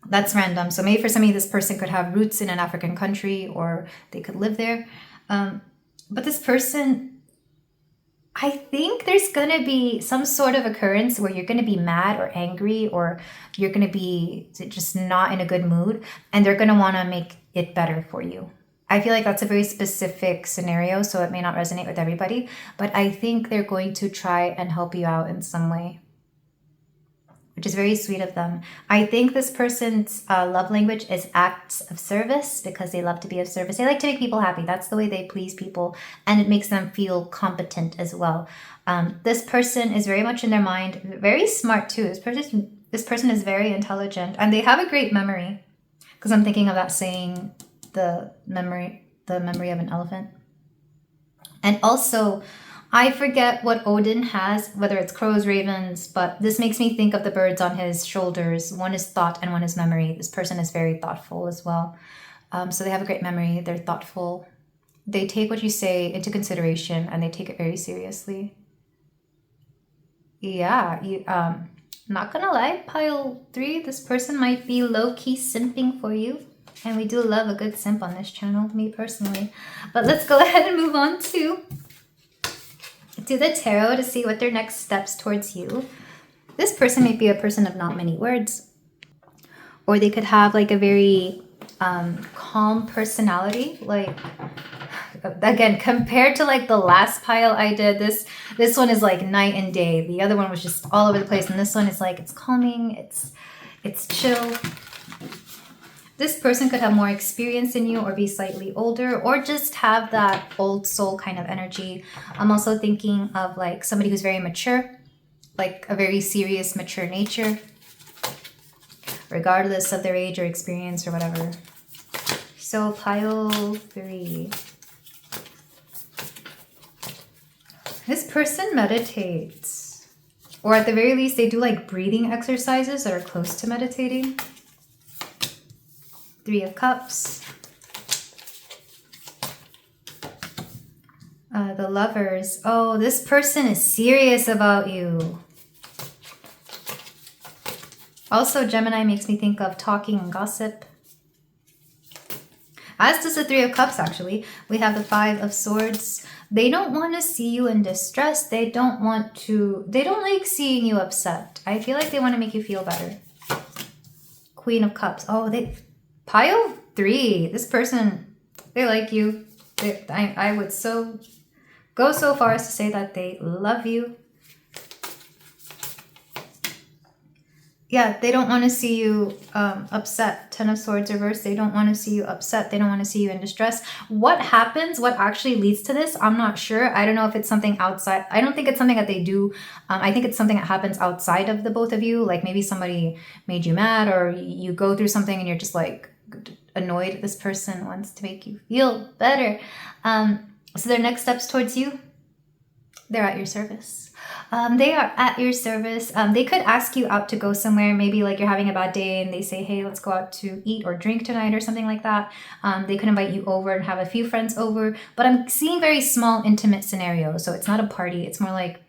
S1: That's random. So maybe for some of you, this person could have roots in an African country or they could live there. But this person, I think there's going to be some sort of occurrence where you're going to be mad or angry, or you're going to be just not in a good mood, and they're going to want to make it better for you. I feel like that's a very specific scenario, so it may not resonate with everybody, but I think they're going to try and help you out in some way, which is very sweet of them. I think this person's love language is acts of service because they love to be of service. They like to make people happy. That's the way they please people, and it makes them feel competent as well. This person is very much in their mind, very smart too. This person is very intelligent, and they have a great memory, because I'm thinking of that saying, the memory of an elephant. And also, I forget what Odin has, whether it's crows, ravens, but this makes me think of the birds on his shoulders. One is thought and one is memory. This person is very thoughtful as well. So they have a great memory. They're thoughtful. They take what you say into consideration and they take it very seriously. Yeah, not gonna lie, pile 3, this person might be low-key simping for you. And we do love a good simp on this channel, me personally. But let's go ahead and move on to the tarot to see what their next steps towards you. This person might be a person of not many words. Or they could have like a very calm personality. Like, again, compared to like the last pile I did, this one is like night and day. The other one was just all over the place. And this one is like, it's calming, it's chill. This person could have more experience than you or be slightly older or just have that old soul kind of energy. I'm also thinking of like somebody who's very mature, like a very serious, mature nature, regardless of their age or experience or whatever. So pile 3. This person meditates, or at the very least, they do like breathing exercises that are close to meditating. 3 of Cups. The Lovers. Oh, this person is serious about you. Also, Gemini makes me think of talking and gossip. As does the 3 of Cups, actually. We have the 5 of Swords. They don't want to see you in distress. They don't like seeing you upset. I feel like they want to make you feel better. Queen of Cups. Oh, pile 3. This person, they like you. I would go so far as to say that they love you. Yeah, they don't want to see you upset. 10 of Swords reversed. They don't want to see you upset. They don't want to see you in distress. What happens, what actually leads to this, I'm not sure. I don't know if it's something outside. I don't think it's something that they do. I think it's something that happens outside of the both of you. Like maybe somebody made you mad or you go through something and you're just like annoyed. This person wants to make you feel better. So their next steps towards you, they're at your service. They are at your service. They could ask you out to go somewhere. Maybe like you're having a bad day and they say, hey, let's go out to eat or drink tonight or something like that. They could invite you over and have a few friends over. But I'm seeing very small, intimate scenarios. So it's not a party. It's more like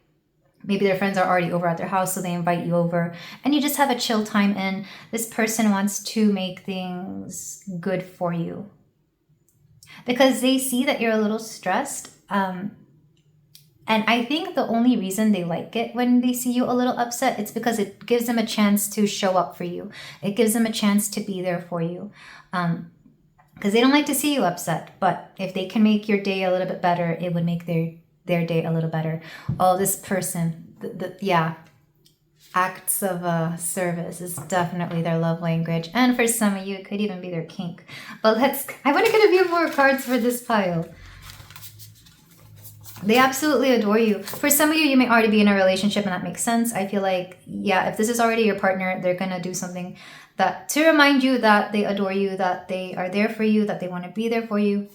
S1: maybe their friends are already over at their house, so they invite you over. And you just have a chill time in. This person wants to make things good for you. Because they see that you're a little stressed. And I think the only reason they like it when they see you a little upset, it's because it gives them a chance to show up for you. It gives them a chance to be there for you. Because they don't like to see you upset. But if they can make your day a little bit better, it would make their day a little better. Oh, this person, yeah. Acts of service is definitely their love language. And for some of you, it could even be their kink. But I want to get a few more cards for this pile. They absolutely adore you. For some of you, you may already be in a relationship and that makes sense. I feel like, yeah, if this is already your partner, they're going to do something that to remind you that they adore you, that they are there for you, that they want to be there for you.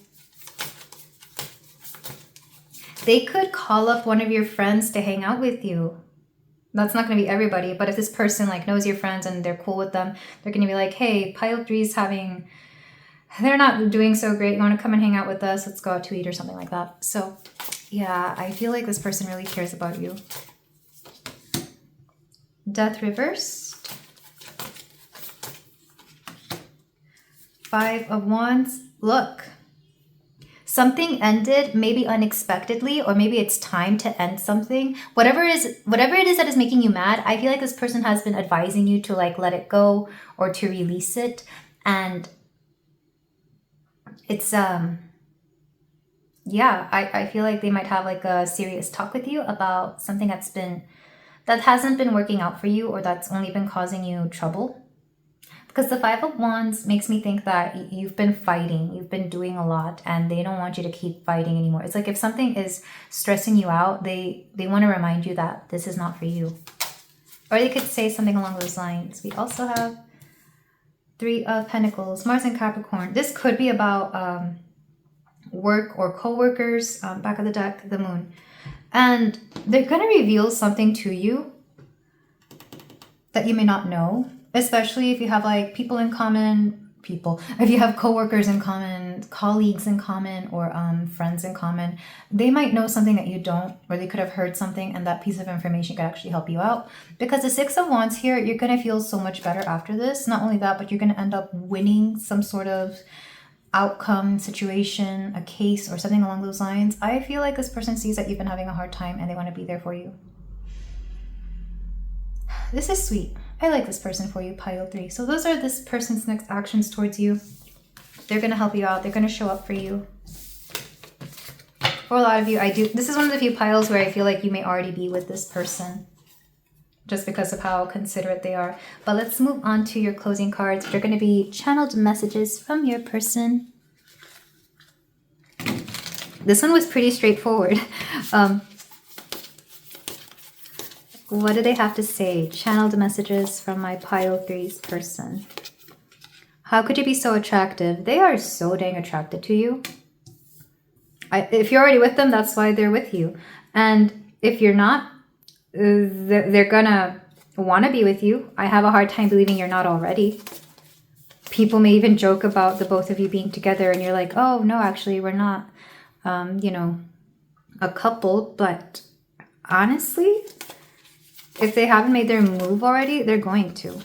S1: They could call up one of your friends to hang out with you. That's not going to be everybody, but if this person like knows your friends and they're cool with them, they're going to be like, hey, pile 3's having, they're not doing so great. You want to come and hang out with us? Let's go out to eat or something like that. So yeah, I feel like this person really cares about you. Death reversed. 5 of Wands. Look, something ended, maybe unexpectedly, or maybe it's time to end something. Whatever it is that is making you mad, I feel like this person has been advising you to like let it go or to release it. And it's yeah, I feel like they might have like a serious talk with you about something that hasn't been working out for you, or that's only been causing you trouble. Because the 5 of Wands makes me think that you've been fighting, you've been doing a lot, and they don't want you to keep fighting anymore. It's like if something is stressing you out, they want to remind you that this is not for you. Or they could say something along those lines. We also have 3 of Pentacles, Mars and Capricorn. This could be about work or co-workers. Back of the deck, the Moon. And they're going to reveal something to you that you may not know. Especially if you have like people in common, if you have coworkers in common, colleagues in common, or friends in common, they might know something that you don't, or they could have heard something and that piece of information could actually help you out. Because the 6 of Wands here, you're going to feel so much better after this. Not only that, but you're going to end up winning some sort of outcome, situation, a case, or something along those lines. I feel like this person sees that you've been having a hard time and they want to be there for you. This is sweet. I like this person for you, pile 3. So those are this person's next actions towards you. They're going to help you out. They're going to show up for you. For a lot of you, this is one of the few piles where I feel like you may already be with this person just because of how considerate they are. But let's move on to your closing cards. They're going to be channeled messages from your person. This one was pretty straightforward. What do they have to say? Channeled messages from my pile 3's person. How could you be so attractive? They are so dang attracted to you. If you're already with them, that's why they're with you. And if you're not, they're gonna want to be with you. I have a hard time believing you're not already. People may even joke about the both of you being together and you're like, oh, no, actually, we're not, you know, a couple. But honestly, if they haven't made their move already, they're going to.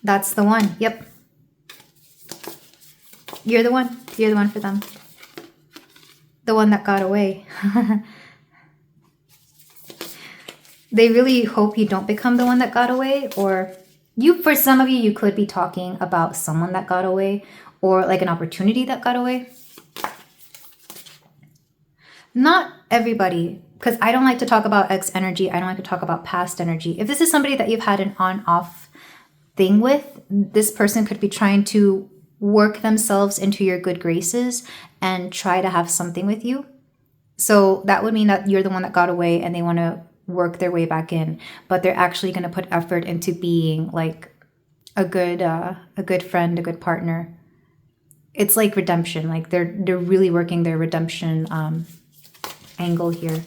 S1: That's the one. Yep. You're the one. You're the one for them. The one that got away. They really hope you don't become the one that got away. Or for some of you, you could be talking about someone that got away, or like an opportunity that got away. Not everybody, because I don't like to talk about ex energy. I don't like to talk about past energy. If this is somebody that you've had an on-off thing with, this person could be trying to work themselves into your good graces and try to have something with you. So that would mean that you're the one that got away and they want to work their way back in, but they're actually going to put effort into being like a good friend, a good partner. It's like redemption. Like they're really working their redemption angle here.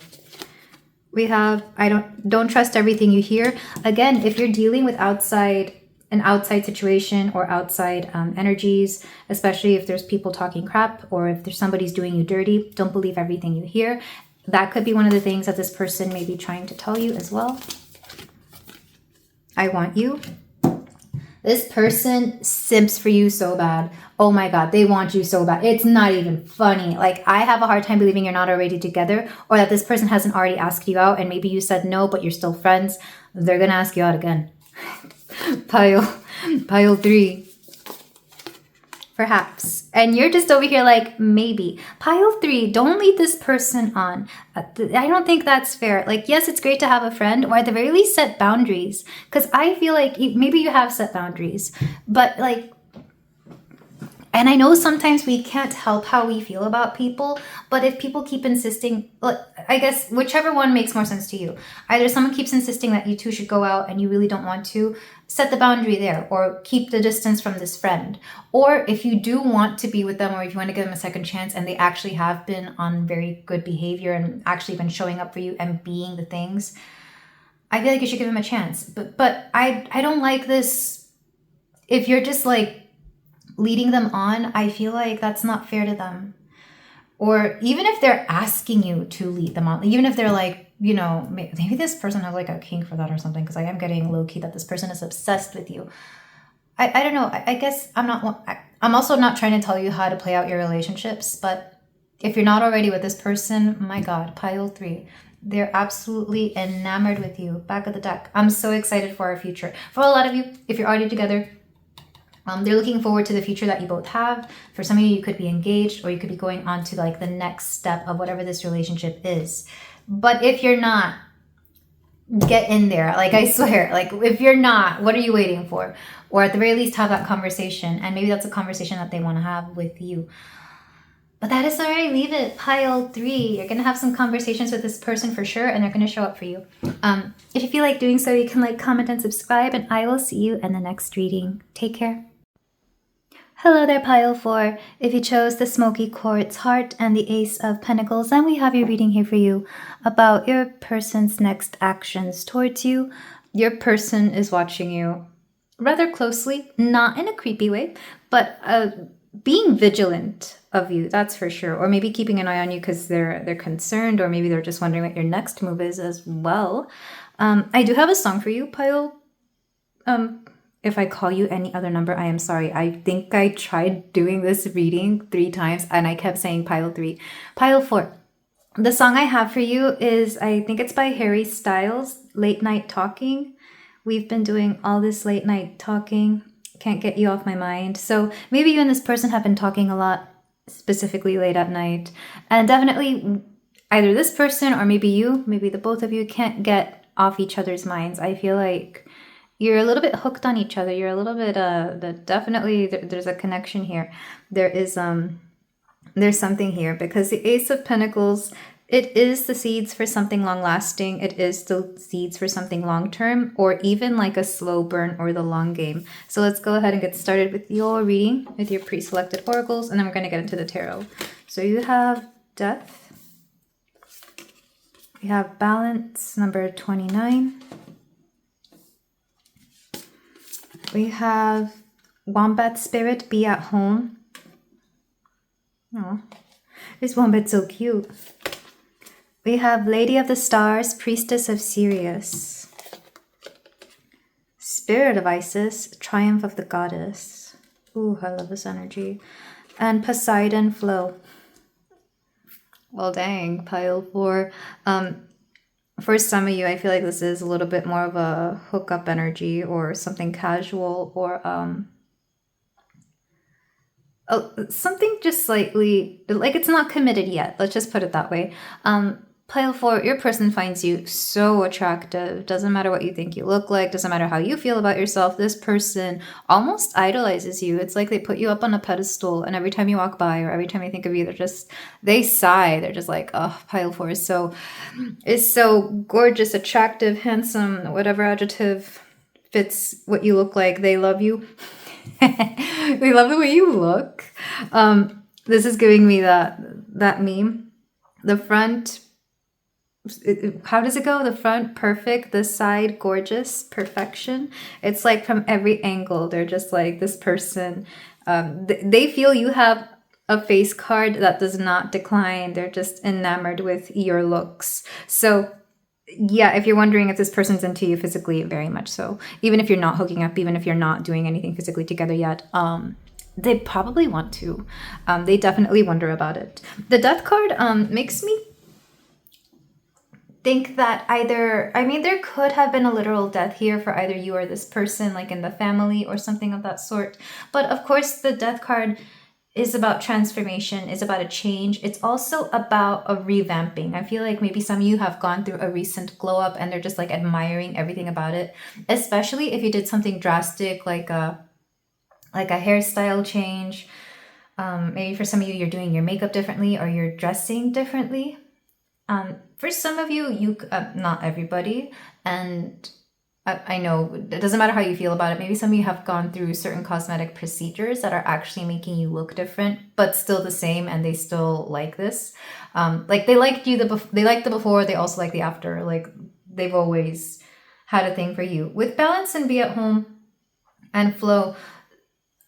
S1: We have, don't trust everything you hear. Again, if you're dealing with an outside situation or outside energies, especially if there's people talking crap or if there's somebody's doing you dirty, don't believe everything you hear. That could be one of the things that this person may be trying to tell you as well. I want you. This person simps for you so bad. Oh my God, they want you so bad. It's not even funny. Like, I have a hard time believing you're not already together, or that this person hasn't already asked you out and maybe you said no, but you're still friends. They're going to ask you out again. Pile 3. Perhaps. And you're just over here like, maybe. Pile 3, don't lead this person on. I don't think that's fair. Like, yes, it's great to have a friend, or at the very least set boundaries. Because I feel like maybe you have set boundaries. But like, And I know sometimes we can't help how we feel about people, but if people keep insisting, I guess whichever one makes more sense to you. Either someone keeps insisting that you two should go out and you really don't want to, set the boundary there, or keep the distance from this friend. Or if you do want to be with them, or if you want to give them a second chance and they actually have been on very good behavior and actually been showing up for you and being the things, I feel like you should give them a chance. But I don't like this. If you're just like leading them on, I feel like that's not fair to them. Or even if they're asking you to lead them on, even if they're like, you know, maybe this person has like a kink for that or something, because I am getting low-key that this person is obsessed with you. I don't know. I guess I'm also not trying to tell you how to play out your relationships, but if you're not already with this person, my God, pile 3. They're absolutely enamored with you. Back of the deck. I'm so excited for our future. For a lot of you, if you're already together, they're looking forward to the future that you both have. For some of you, you could be engaged, or you could be going on to like the next step of whatever this relationship is. But if you're not, get in there. Like, I swear, like if you're not, what are you waiting for? Or at the very least, have that conversation. And maybe that's a conversation that they want to have with you. But that is alright. Leave it. Pile 3. You're going to have some conversations with this person for sure, and they're going to show up for you. If you feel like doing so, you can like, comment, and subscribe, and I will see you in the next reading. Take care. Hello there, pile 4. If you chose the smoky quartz heart and the ace of pentacles, then we have your reading here for you about your person's next actions towards you. Your person is watching you rather closely, not in a creepy way, but being vigilant of you, that's for sure. Or maybe keeping an eye on you because they're concerned, or maybe they're just wondering what your next move is as well. I do have a song for you, pile. If I call you any other number, I am sorry. I think I tried doing this reading 3 times and I kept saying pile 3. Pile 4. The song I have for you is, I think it's by Harry Styles, Late Night Talking. We've been doing all this late night talking. Can't get you off my mind. So maybe you and this person have been talking a lot, specifically late at night. And definitely either this person or maybe you, maybe the both of you can't get off each other's minds. I feel like you're a little bit hooked on each other. You're a little bit, definitely there's a connection here. There is, there's something here, because the Ace of Pentacles, it is the seeds for something long lasting. It is the seeds for something long term, or even like a slow burn or the long game. So let's go ahead and get started with your reading with your pre-selected oracles, and then we're going to get into the tarot. So you have Death. You have Balance, number 29. We have Wombat Spirit, Be at Home. Oh, this wombat's so cute. We have Lady of the Stars, Priestess of Sirius. Spirit of Isis, Triumph of the Goddess. Ooh, I love this energy. And Poseidon Flow. Well, dang, pile 4. For some of you, I feel like this is a little bit more of a hookup energy, or something casual, or something just slightly, like it's not committed yet. Let's just put it that way. Pile 4, your person finds you so attractive. Doesn't matter what you think you look like. Doesn't matter how you feel about yourself. This person almost idolizes you. It's like they put you up on a pedestal, and every time you walk by, or every time you think of you, they sigh. They're just like, oh, pile 4 is so gorgeous, attractive, handsome, whatever adjective fits what you look like. They love you. They love the way you look. This is giving me that meme. The front, how does it go? The front, perfect. The side, gorgeous. Perfection. It's like from every angle. They're just like, this person. They feel you have a face card that does not decline. They're just enamored with your looks. So yeah, if you're wondering if this person's into you physically, very much so. Even if you're not hooking up, even if you're not doing anything physically together yet, they probably want to. They definitely wonder about it. The Death card makes me think that there could have been a literal death here for either you or this person, like in the family or something of that sort. But of course, the Death card is about transformation, is about a change. It's also about a revamping. I feel like maybe some of you have gone through a recent glow up and they're just like admiring everything about it, especially if you did something drastic like a hairstyle change, Maybe for some of you, you're doing your makeup differently or you're dressing differently. For some of you, not everybody, and I know it doesn't matter how you feel about it. Maybe some of you have gone through certain cosmetic procedures that are actually making you look different, but still the same, and they still like this. Like they liked you, they liked the before, they also like the after. Like they've always had a thing for you. With balance and be at home and flow,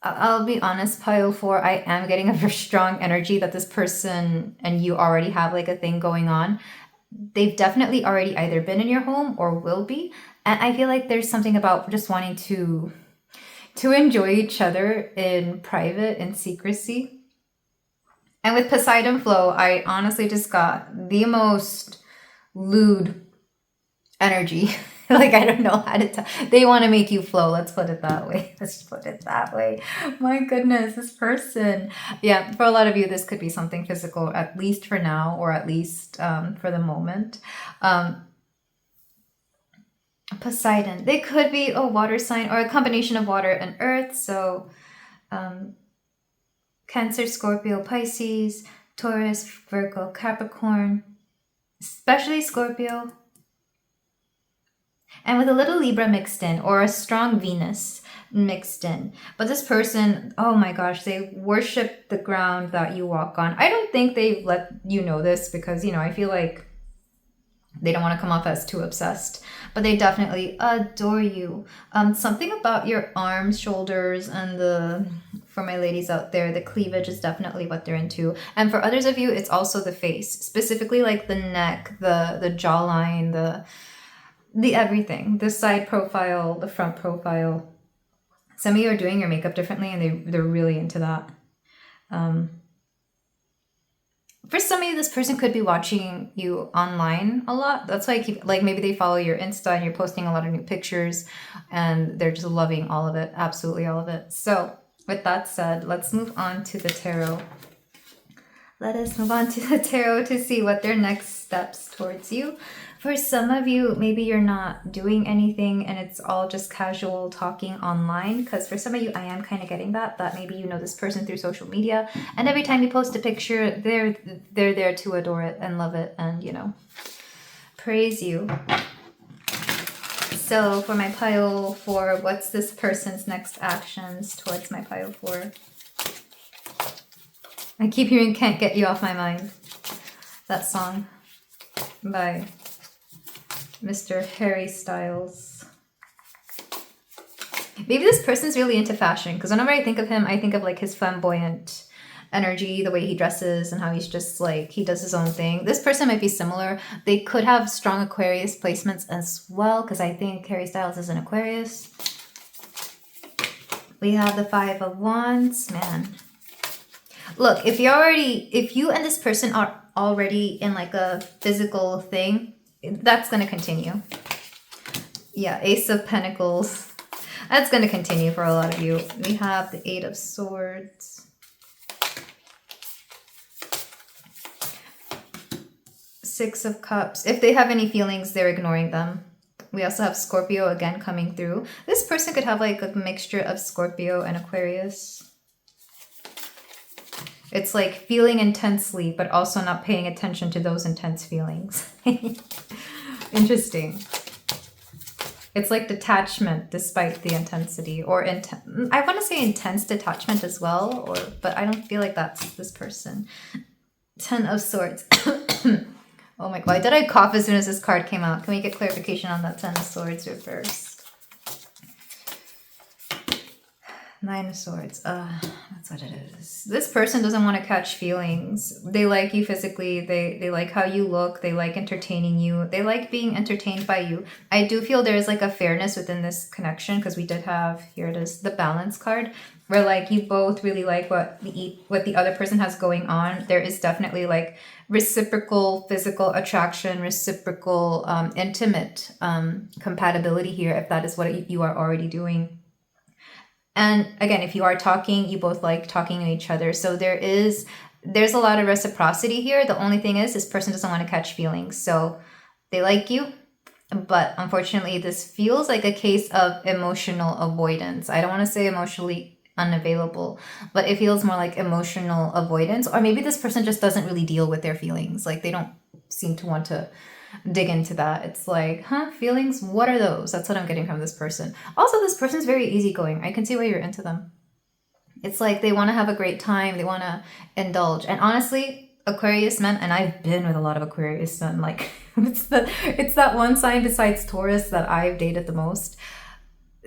S1: I'll be honest, pile 4, I am getting a very strong energy that this person and you already have like a thing going on. They've definitely already either been in your home or will be. And I feel like there's something about just wanting to enjoy each other in private and secrecy. And with Poseidon flow, I honestly just got the most lewd energy. Like, I don't know how to tell. They want to make you flow. Let's put it that way. Let's put it that way. My goodness, this person. Yeah, for a lot of you, this could be something physical, at least for now, or at least for the moment. Poseidon. They could be a water sign or a combination of water and earth. So Cancer, Scorpio, Pisces, Taurus, Virgo, Capricorn, especially Scorpio. And with a little Libra mixed in, or a strong Venus mixed in. But this person, oh my gosh, they worship the ground that you walk on. I don't think they've let you know this because, you know, I feel like they don't want to come off as too obsessed. But they definitely adore you. Something about your arms, shoulders, and for my ladies out there, the cleavage is definitely what they're into. And for others of you, it's also the face. Specifically like the neck, the jawline, the everything, the side profile, the front profile. Some of you are doing your makeup differently and they're really into that. For some of you, this person could be watching you online a lot. That's why I keep, like, maybe they follow your Insta and you're posting a lot of new pictures and they're just loving all of it. Absolutely all of it. So with that said, let's move on to the tarot. Let us move on to the tarot to see what their next steps towards you. For some of you, maybe you're not doing anything and it's all just casual talking online. Because for some of you, I am kind of getting that maybe you know this person through social media. And every time you post a picture, they're there to adore it and love it and, you know, praise you. So for my pile 4, what's this person's next actions towards my pile 4? I keep hearing Can't Get You Off My Mind. That song by Mr. Harry Styles. Maybe this person's really into fashion because whenever I think of him, I think of like his flamboyant energy, the way he dresses and how he's just like, he does his own thing. This person might be similar. They could have strong Aquarius placements as well because I think Harry Styles is an Aquarius. We have the 5 of Wands, man. Look, if you and this person are already in like a physical thing, that's going to continue. Yeah, Ace of Pentacles. That's going to continue for a lot of you. We have the 8 of Swords. 6 of Cups. If they have any feelings, they're ignoring them. We also have Scorpio again coming through. This person could have like a mixture of Scorpio and Aquarius. It's like feeling intensely, but also not paying attention to those intense feelings. Interesting. It's like detachment despite the intensity, or I want to say intense detachment as well, but I don't feel like that's this person. 10 of Swords. Oh my god, did I cough as soon as this card came out? Can we get clarification on that 10 of Swords reversed? 9 of Swords. That's what it is. This person doesn't want to catch feelings. They like you physically. They like how you look. They like entertaining you. They like being entertained by you. I do feel there's like a fairness within this connection because we did have, here it is, the Balance card, where like you both really like what the other person has going on. There is definitely like reciprocal physical attraction, reciprocal intimate compatibility here, if that is what you are already doing. And again, if you are talking, you both like talking to each other. So there's a lot of reciprocity here. The only thing is this person doesn't want to catch feelings. So they like you, but unfortunately this feels like a case of emotional avoidance. I don't want to say unavailable, but it feels more like emotional avoidance, or maybe this person just doesn't really deal with their feelings. Like they don't seem to want to dig into that. It's like, feelings, what are those? That's what I'm getting from this person. Also, this person's very easygoing. I can see why you're into them. It's like they want to have a great time, they want to indulge. And honestly, Aquarius men, and I've been with a lot of Aquarius men, like it's that one sign besides Taurus that I've dated the most.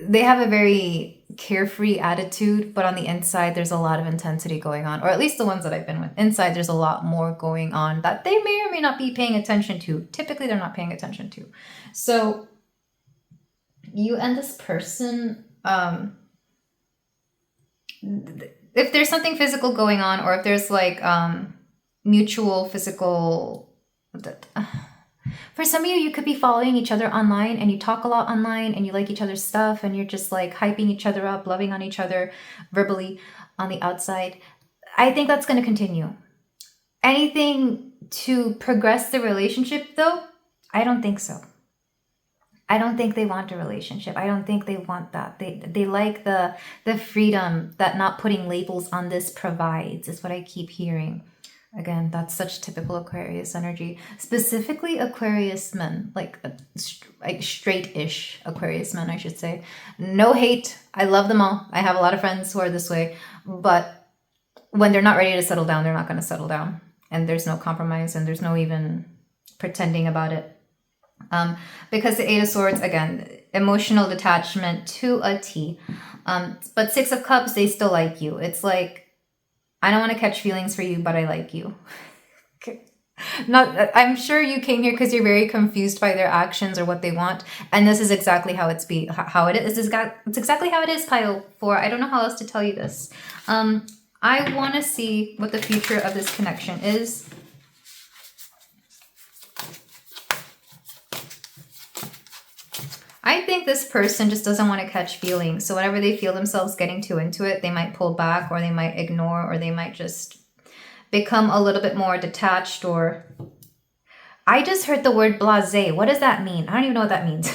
S1: They have a very carefree attitude, but on the inside there's a lot of intensity going on, or at least the ones that I've been with. Inside there's a lot more going on that they may or may not be paying attention to. Typically they're not paying attention to. So you and this person, if there's something physical going on, or if there's like mutual physical, for some of you, you could be following each other online and you talk a lot online and you like each other's stuff and you're just like hyping each other up, loving on each other verbally on the outside. I think that's going to continue. Anything to progress the relationship though, I don't think so. I don't think they want a relationship. I don't think they want that. They like the freedom that not putting labels on this provides, is what I keep hearing. Again, that's such typical Aquarius energy. Specifically Aquarius men, like straight-ish Aquarius men, I should say. No hate. I love them all. I have a lot of friends who are this way. But when they're not ready to settle down, they're not going to settle down. And there's no compromise and there's no even pretending about it. Because the Eight of Swords, again, emotional detachment to a T. But Six of Cups, they still like you. It's like, I don't want to catch feelings for you, but I like you. I'm sure you came here because you're very confused by their actions or what they want. And this is exactly how it is. It's exactly how it is, pile 4. I don't know how else to tell you this. I want to see what the future of this connection is. I think this person just doesn't want to catch feelings. So whenever they feel themselves getting too into it, they might pull back, or they might ignore, or they might just become a little bit more detached. Or I just heard the word blasé. What does that mean? I don't even know what that means.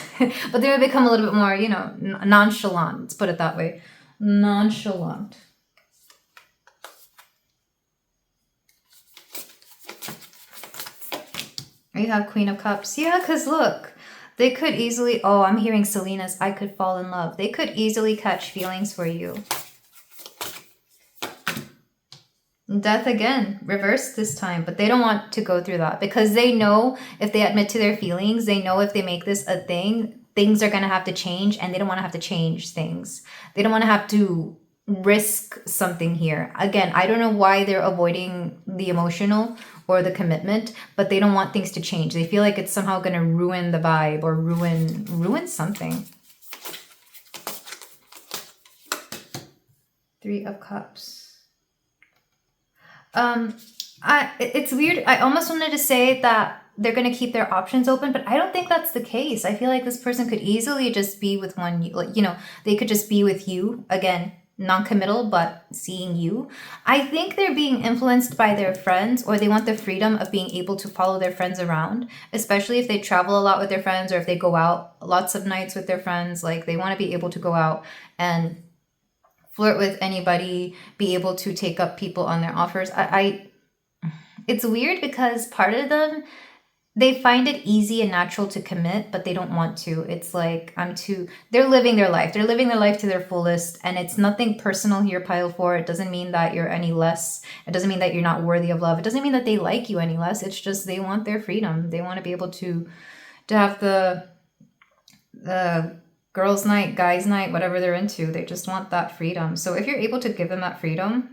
S1: But they would become a little bit more, nonchalant. Let's put it that way. Nonchalant. You have Queen of Cups. Yeah, because look. They could easily, I'm hearing Selena's, I could fall in love. They could easily catch feelings for you. Death again, reversed this time, but they don't want to go through that because they know if they admit to their feelings, they know if they make this a thing, things are going to have to change, and they don't want to have to change things. They don't want to have to risk something here. Again, I don't know why they're avoiding the emotional or the commitment, but they don't want things to change. They feel like it's somehow going to ruin the vibe or ruin something. 3 of Cups. It's weird. I almost wanted to say that they're going to keep their options open, but I don't think that's the case. I feel like this person could easily just be with one, they could just be with you. Again, non-committal, but seeing you. I think they're being influenced by their friends, or they want the freedom of being able to follow their friends around, especially if they travel a lot with their friends, or if they go out lots of nights with their friends. Like, they want to be able to go out and flirt with anybody, be able to take up people on their offers. It's weird because part of them, they find it easy and natural to commit, but they don't want to. It's like, they're living their life. They're living their life to their fullest. And it's nothing personal here, pile 4. It doesn't mean that you're any less. It doesn't mean that you're not worthy of love. It doesn't mean that they like you any less. It's just they want their freedom. They want to be able to have the girls' night, guys' night, whatever they're into. They just want that freedom. So if you're able to give them that freedom,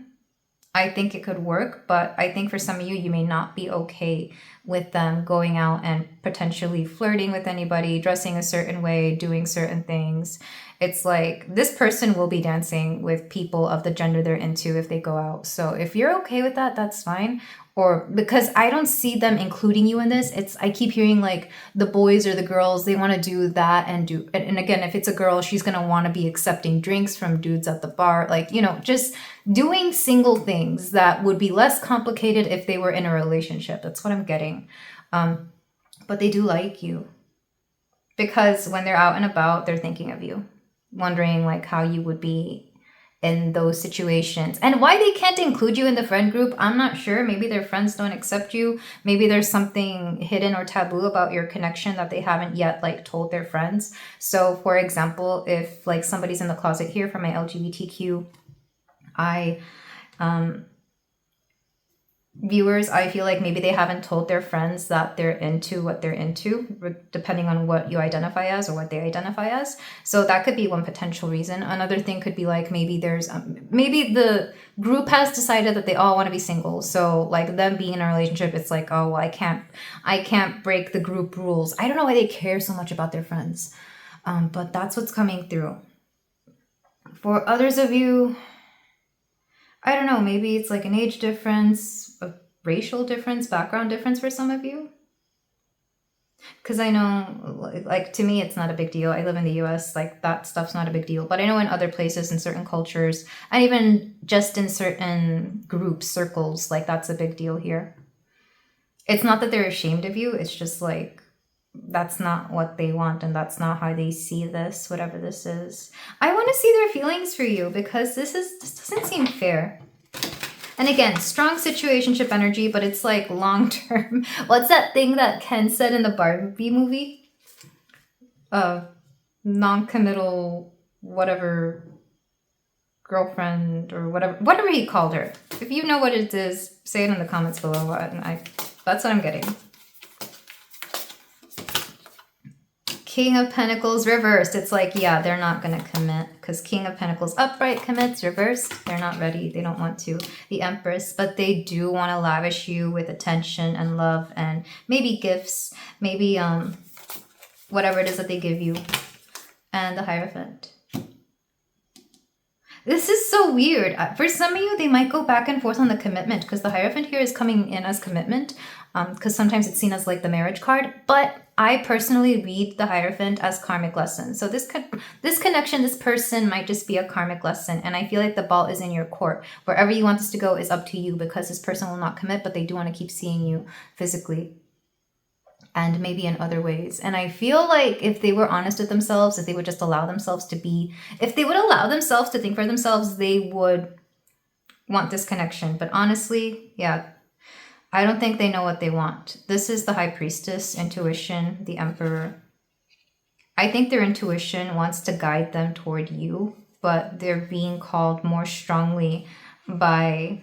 S1: I think it could work, but I think for some of you, you may not be okay with them going out and potentially flirting with anybody, dressing a certain way, doing certain things. It's like this person will be dancing with people of the gender they're into if they go out. So if you're okay with that, that's fine. Or because I don't see them including you in this. I keep hearing like the boys or the girls, they want to do that and again, if it's a girl, she's going to want to be accepting drinks from dudes at the bar. Like, just doing single things that would be less complicated if they were in a relationship. That's what I'm getting. But they do like you because when they're out and about, they're thinking of you, wondering like how you would be in those situations. And why they can't include you in the friend group, I'm not sure. Maybe their friends don't accept you. Maybe there's something hidden or taboo about your connection that they haven't yet like told their friends. So for example, if like somebody's in the closet here for my LGBTQ viewers, I feel like maybe they haven't told their friends that they're into what they're into, depending on what you identify as or what they identify as. So that could be one potential reason. Another thing could be like maybe there's maybe the group has decided that they all want to be single. So like them being in a relationship, it's like, oh, well, I can't break the group rules. I don't know why they care so much about their friends, but that's what's coming through. For others of you, I don't know, maybe it's like an age difference, a racial difference, background difference for some of you. Because I know, like, to me, it's not a big deal. I live in the US, like, that stuff's not a big deal. But I know in other places, in certain cultures, and even just in certain groups, circles, like, that's a big deal here. It's not that they're ashamed of you. It's just, like, that's not what they want, and that's not how they see this, whatever this is. I want to see their feelings for you, because this doesn't seem fair. And again, strong situationship energy, but it's like long term. What's that thing that Ken said in the Barbie movie? Non-committal whatever girlfriend or whatever he called her. If you know what it is, say it in the comments below. That's what I'm getting. King of Pentacles reversed. It's like, yeah, they're not going to commit, because King of Pentacles upright commits, reversed. They're not ready. They don't want to. The Empress, but they do want to lavish you with attention and love and maybe gifts, maybe whatever it is that they give you. And the Hierophant. This is so weird. For some of you, they might go back and forth on the commitment, because the Hierophant here is coming in as commitment, because sometimes it's seen as like the marriage card. But I personally read the Hierophant as karmic lesson. So this connection, this person might just be a karmic lesson. And I feel like the ball is in your court. Wherever you want this to go is up to you, because this person will not commit, but they do want to keep seeing you physically and maybe in other ways. And I feel like if they were honest with themselves, if they would just allow themselves to be, if they would allow themselves to think for themselves, they would want this connection. But honestly, yeah, I don't think they know what they want. This is the High Priestess, intuition, the Emperor. I think their intuition wants to guide them toward you, but they're being called more strongly by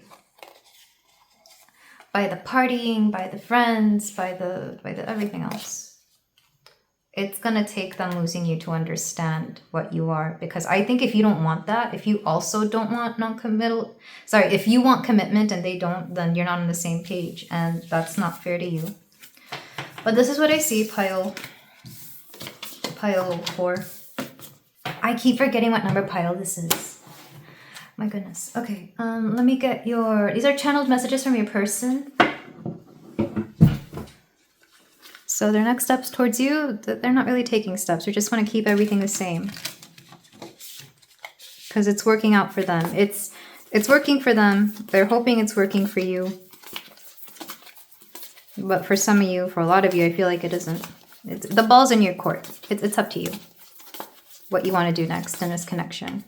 S1: the partying, by the friends, by the everything else. It's gonna take them losing you to understand what you are, because I think if you don't want that, if you also don't want if you want commitment and they don't, then you're not on the same page, and that's not fair to you. But this is what I see, pile 4. I keep forgetting what number pile this is. My goodness. Okay, let me get these are channeled messages from your person. So their next steps towards you, they're not really taking steps. We just want to keep everything the same, because it's working out for them. It's working for them. They're hoping it's working for you. But for some of you, for a lot of you, I feel like it isn't. The ball's in your court. It's up to you what you want to do next in this connection.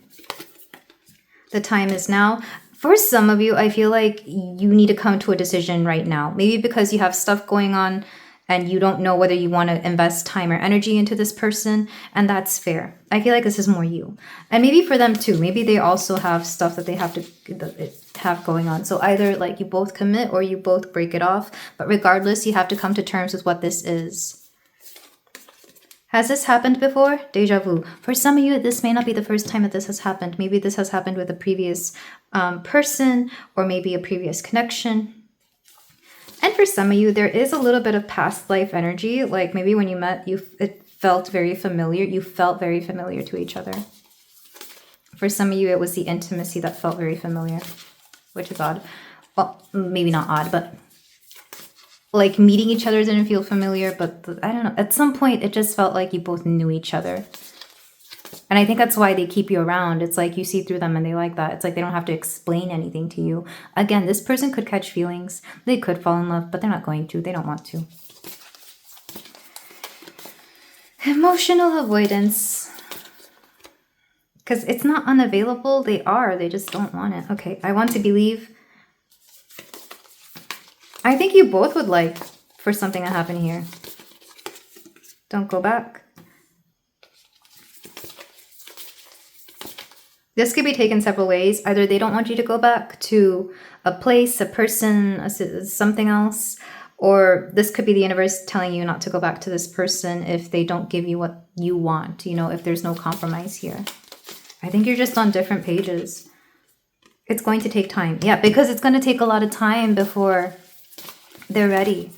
S1: The time is now. For some of you, I feel like you need to come to a decision right now. Maybe because you have stuff going on and you don't know whether you want to invest time or energy into this person, and that's fair. I feel like this is more you. And maybe for them too. Maybe they also have stuff that they have to have going on. So either like you both commit or you both break it off. But regardless, you have to come to terms with what this is. Has this happened before? Deja vu. For some of you, this may not be the first time that this has happened. Maybe this has happened with a previous person, or maybe a previous connection. And for some of you, there is a little bit of past life energy. Like maybe when you met, it felt very familiar. You felt very familiar to each other. For some of you, it was the intimacy that felt very familiar, which is odd. Well, maybe not odd, but like meeting each other didn't feel familiar. But I don't know. At some point, it just felt like you both knew each other. And I think that's why they keep you around. It's like you see through them and they like that. It's like they don't have to explain anything to you. Again, this person could catch feelings. They could fall in love, but they're not going to. They don't want to. Emotional avoidance. Because it's not unavailable. They just don't want it. Okay, I want to believe. I think you both would like for something to happen here. Don't go back. This could be taken several ways. Either they don't want you to go back to a place, a person, something else, or this could be the universe telling you not to go back to this person if they don't give you what you want, you know, if there's no compromise here. I think you're just on different pages. It's going to take time. Yeah, because it's going to take a lot of time before they're ready.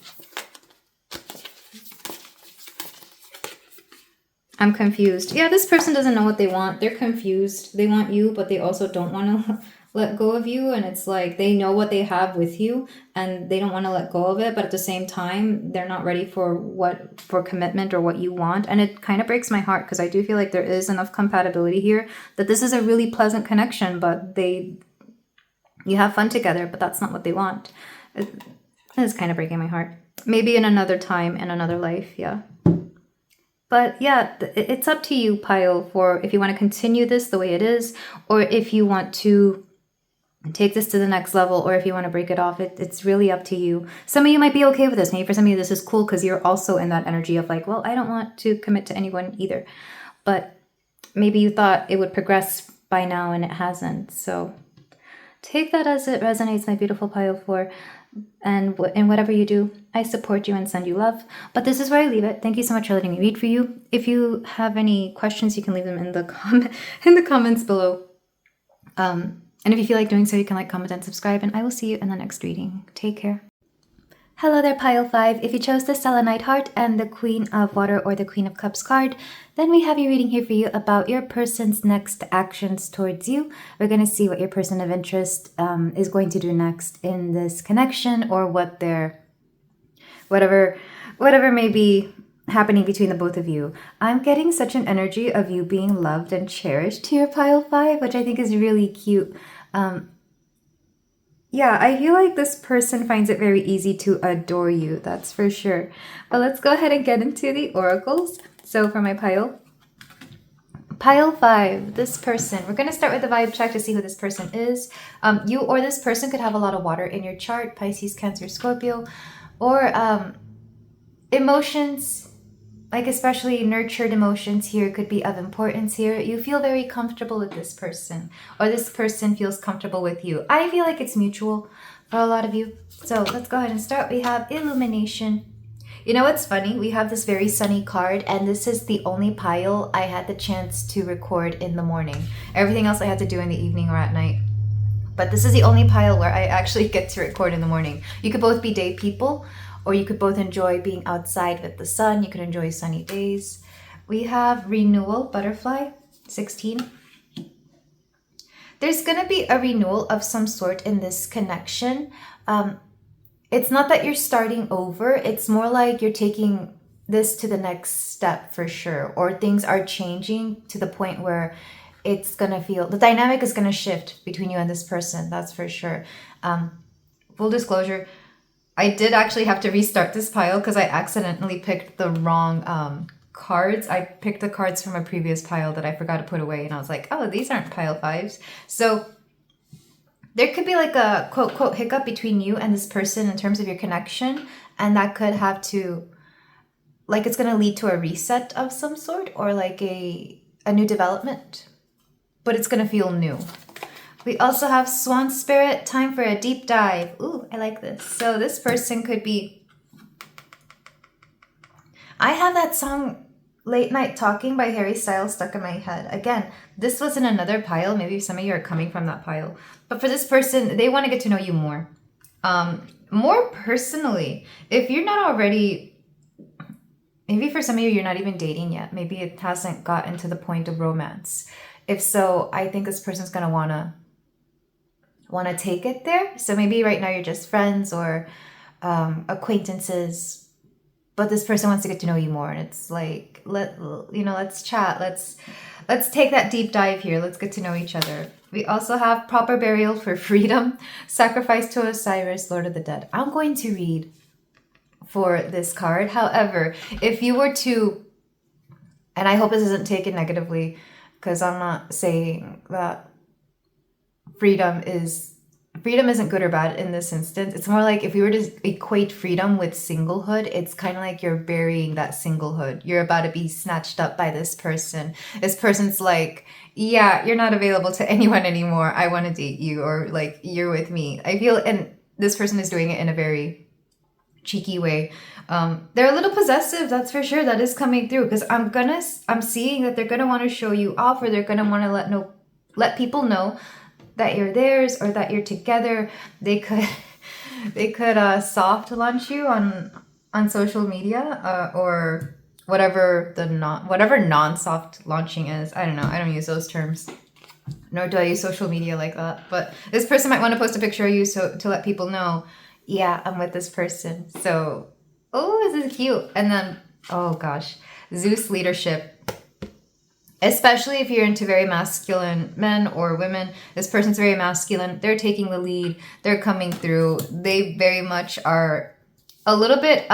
S1: I'm confused. Yeah, this person doesn't know what they want. They're confused. They want you, but they also don't want to let go of you. And it's like they know what they have with you and they don't want to let go of it. But at the same time, they're not ready for commitment or what you want. And it kind of breaks my heart because I do feel like there is enough compatibility here that this is a really pleasant connection, but you have fun together, but that's not what they want. It's kind of breaking my heart. Maybe in another time, in another life, yeah. But yeah, it's up to you, Pile, for if you want to continue this the way it is, or if you want to take this to the next level, or if you want to break it off. It's really up to you. Some of you might be okay with this. Maybe for some of you this is cool because you're also in that energy of like, well, I don't want to commit to anyone either. But maybe you thought it would progress by now and it hasn't. So take that as it resonates, my beautiful Pile 4. And in whatever you do, I support you and send you love. But this is where I leave it. Thank you so much for letting me read for you. If you have any questions, you can leave them in the comments below. And if you feel like doing so, you can like, comment, and subscribe. And I will see you in the next reading. Take care. Hello there, Pile 5. If you chose the Selenite Heart and the Queen of Water or the Queen of Cups card, then we have a reading here for you about your person's next actions towards you. We're going to see what your person of interest is going to do next in this connection, or what whatever may be happening between the both of you. I'm getting such an energy of you being loved and cherished here, Pile 5, which I think is really cute. Yeah, I feel like this person finds it very easy to adore you, that's for sure. But let's go ahead and get into the oracles. So for my Pile 5, this person, we're going to start with the vibe check to see who this person is. You or this person could have a lot of water in your chart, Pisces, Cancer, Scorpio, or emotions, like especially nurtured emotions here could be of importance here. You feel very comfortable with this person, or this person feels comfortable with you. I feel like it's mutual for a lot of you. So let's go ahead and start. We have illumination. You know what's funny? We have this very sunny card, and this is the only pile I had the chance to record in the morning. Everything else I had to do in the evening or at night. But this is the only pile where I actually get to record in the morning. You could both be day people, or you could both enjoy being outside with the sun. You could enjoy sunny days. We have renewal, butterfly, 16. There's going to be a renewal of some sort in this connection. It's not that you're starting over. It's more like you're taking this to the next step for sure. Or things are changing to the point where it's going to feel, the dynamic is going to shift between you and this person. That's for sure. Full disclosure, I did actually have to restart this pile because I accidentally picked the wrong cards. I picked the cards from a previous pile that I forgot to put away, and I was like, oh, these aren't pile 5s. So there could be like a quote, quote, hiccup between you and this person in terms of your connection, and that could have to, like, it's going to lead to a reset of some sort, or like a new development, but it's going to feel new. We also have Swan Spirit, time for a deep dive. Ooh, I like this. So this person could be... I have that song Late Night Talking by Harry Styles stuck in my head. Again, this was in another pile. Maybe some of you are coming from that pile. But for this person, they want to get to know you more. More personally. If you're not already... Maybe for some of you, you're not even dating yet. Maybe it hasn't gotten to the point of romance. If so, I think this person's going to want to take it there. So maybe right now you're just friends or acquaintances, but this person wants to get to know you more, and it's like, let's chat, let's take that deep dive here, let's get to know each other. We also have proper burial for freedom, sacrifice to Osiris, Lord of the Dead. I'm going to read for this card. However, if you were to, and I hope this isn't taken negatively, because I'm not saying that freedom isn't good or bad in this instance. It's more like if we were to equate freedom with singlehood, it's kind of like you're burying that singlehood. You're about to be snatched up by this person. This person's like, yeah, you're not available to anyone anymore. I want to date you, or like, you're with me. I feel, and this person is doing it in a very cheeky way. They're a little possessive, that's for sure. That is coming through, because I'm seeing that they're gonna want to show you off, or they're gonna want to let people know that you're theirs, or that you're together. They could soft launch you on social media, or whatever non-soft launching is. I don't know. I don't use those terms, nor do I use social media like that. But this person might want to post a picture of you to let people know, yeah, I'm with this person. So, oh, this is cute. And then, oh gosh, Zeus leadership. Especially if you're into very masculine men or women, this person's very masculine. They're taking the lead. They're coming through. They very much are a little bit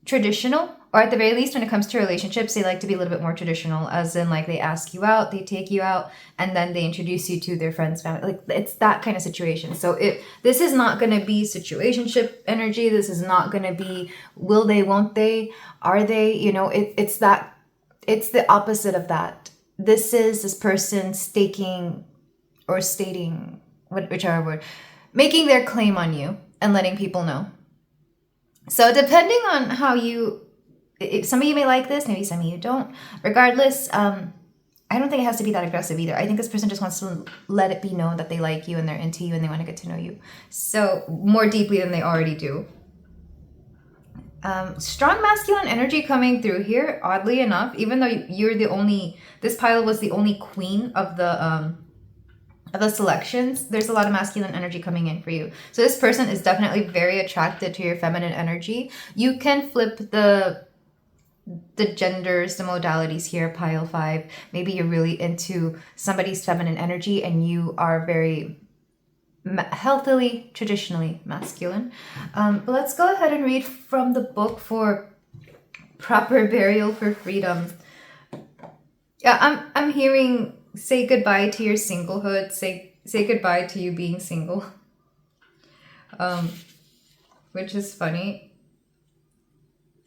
S1: traditional, or at the very least, when it comes to relationships, they like to be a little bit more traditional, as in like they ask you out, they take you out, and then they introduce you to their friends' family. Like, it's that kind of situation. So this is not going to be situationship energy. This is not going to be will they, won't they, are they, it's that. It's the opposite of that. This is this person stating, whichever word, making their claim on you and letting people know. So depending on how some of you may like this, maybe some of you don't. Regardless, I don't think it has to be that aggressive either. I think this person just wants to let it be known that they like you and they're into you and they want to get to know you. So more deeply than they already do. Strong masculine energy coming through here, oddly enough, even though this pile was the only queen of the selections, there's a lot of masculine energy coming in for you. So this person is definitely very attracted to your feminine energy. You can flip the genders, the modalities here, pile 5. Maybe you're really into somebody's feminine energy and you are very healthily, traditionally masculine. But let's go ahead and read from the book for Proper Burial for Freedom. Yeah, I'm hearing say goodbye to your singlehood. Say goodbye to you being single. Which is funny.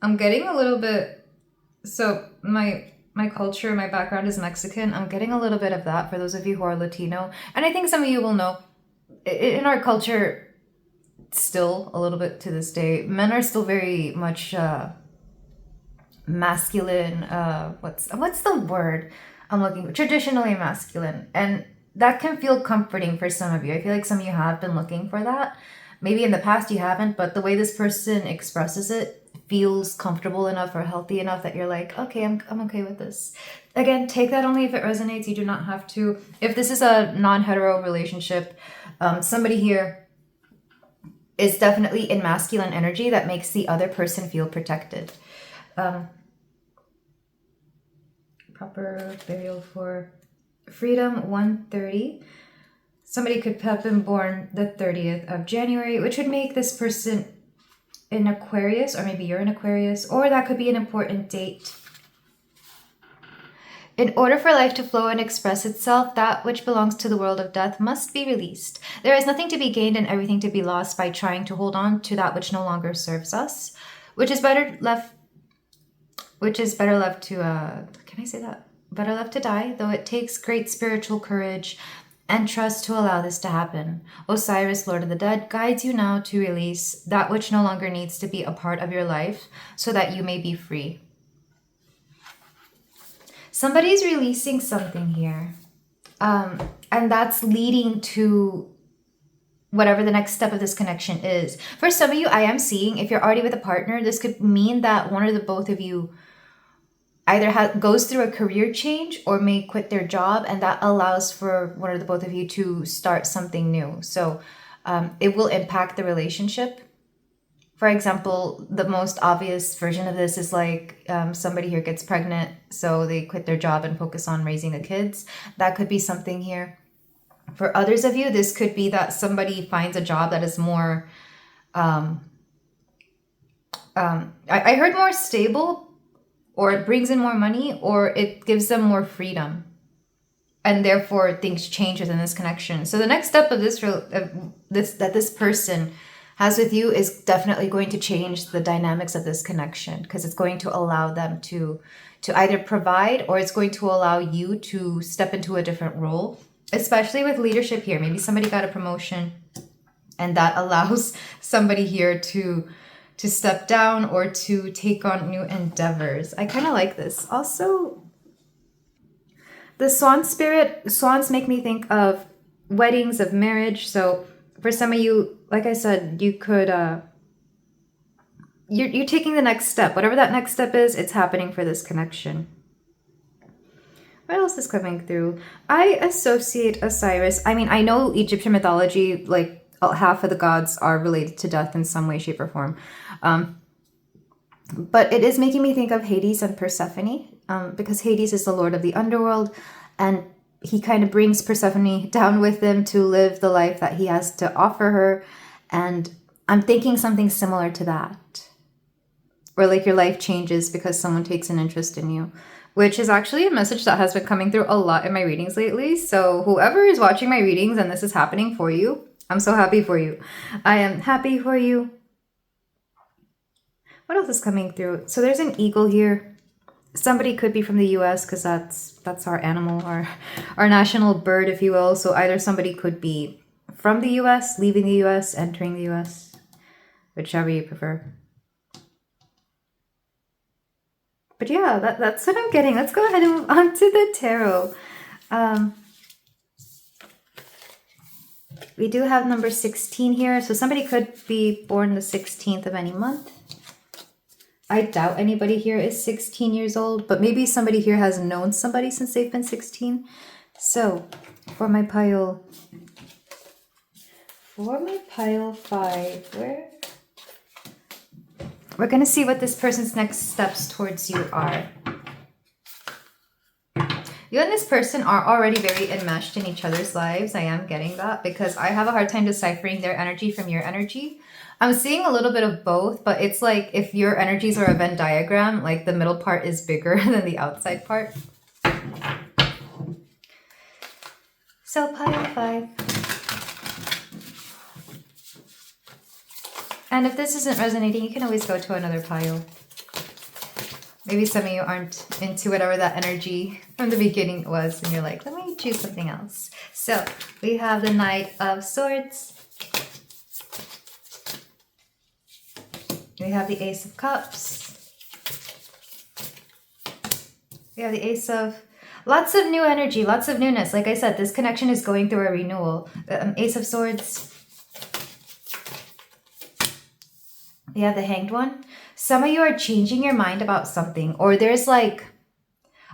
S1: I'm getting a little bit, so my culture, my background is Mexican. I'm getting a little bit of that for those of you who are Latino. And I think some of you will know, in our culture, still a little bit to this day, men are still very much masculine. What's the word I'm looking for? Traditionally masculine. And that can feel comforting for some of you. I feel like some of you have been looking for that. Maybe in the past you haven't, but the way this person expresses it feels comfortable enough or healthy enough that you're like, okay, I'm okay with this. Again, take that only if it resonates. You do not have to. If this is a non-hetero relationship, somebody here is definitely in masculine energy that makes the other person feel protected. Proper burial for freedom, 130. Somebody could have been born the 30th of January, which would make this person in Aquarius, or maybe you're in Aquarius, or that could be an important date. In order for life to flow and express itself, that which belongs to the world of death must be released. There is nothing to be gained and everything to be lost by trying to hold on to that which no longer serves us, which is better left to, can I say that? Better left to die, though it takes great spiritual courage and trust to allow this to happen. Osiris, Lord of the Dead, guides you now to release that which no longer needs to be a part of your life so that you may be free. Somebody's releasing something here. And that's leading to whatever the next step of this connection is. For some of you, I am seeing, if you're already with a partner, this could mean that one or the both of you either goes through a career change or may quit their job, and that allows for one or the both of you to start something new. So it will impact the relationship. For example, the most obvious version of this is like somebody here gets pregnant, so they quit their job and focus on raising the kids. That could be something here. For others of you, this could be that somebody finds a job that is more, I heard more stable, or it brings in more money, or it gives them more freedom. And therefore things change within this connection. So the next step of this person has with you is definitely going to change the dynamics of this connection, because it's going to allow them to either provide, or it's going to allow you to step into a different role, especially with leadership here. Maybe somebody got a promotion and that allows somebody here to step down or to take on new endeavors. I kind of like this. Also, the swan spirit, swans make me think of weddings, of marriage. So for some of you, like I said, you could, you're taking the next step. Whatever that next step is, it's happening for this connection. What else is coming through? I associate Osiris. I mean, I know Egyptian mythology, like half of the gods are related to death in some way, shape, or form. But it is making me think of Hades and Persephone, because Hades is the lord of the underworld, and he kind of brings Persephone down with him to live the life that he has to offer her. And I'm thinking something similar to that, where like your life changes because someone takes an interest in you, which is actually a message that has been coming through a lot in my readings lately. So whoever is watching my readings and this is happening for you, I'm so happy for you. I am happy for you. What else is coming through? So there's an eagle here. Somebody could be from the US, because that's our animal, our national bird, if you will. So either somebody could be from the US, leaving the US, entering the US, whichever you prefer. But yeah, that's what I'm getting. Let's go ahead and move on to the tarot. We do have number 16 here. So somebody could be born the 16th of any month. I doubt anybody here is 16 years old, but maybe somebody here has known somebody since they've been 16. So for my pile 5, we're going to see what this person's next steps towards you are. You and this person are already very enmeshed in each other's lives. I am getting that, because I have a hard time deciphering their energy from your energy. I'm seeing a little bit of both, but it's like if your energies are a Venn diagram, like the middle part is bigger than the outside part. So pile 5. And if this isn't resonating, you can always go to another pile. Maybe some of you aren't into whatever that energy from the beginning was, and you're like, let me choose something else. So we have the Knight of Swords. We have the Ace of Cups. We have the Ace of... Lots of new energy, lots of newness. Like I said, this connection is going through a renewal. Ace of Swords. We have the Hanged One. Some of you are changing your mind about something, or there's like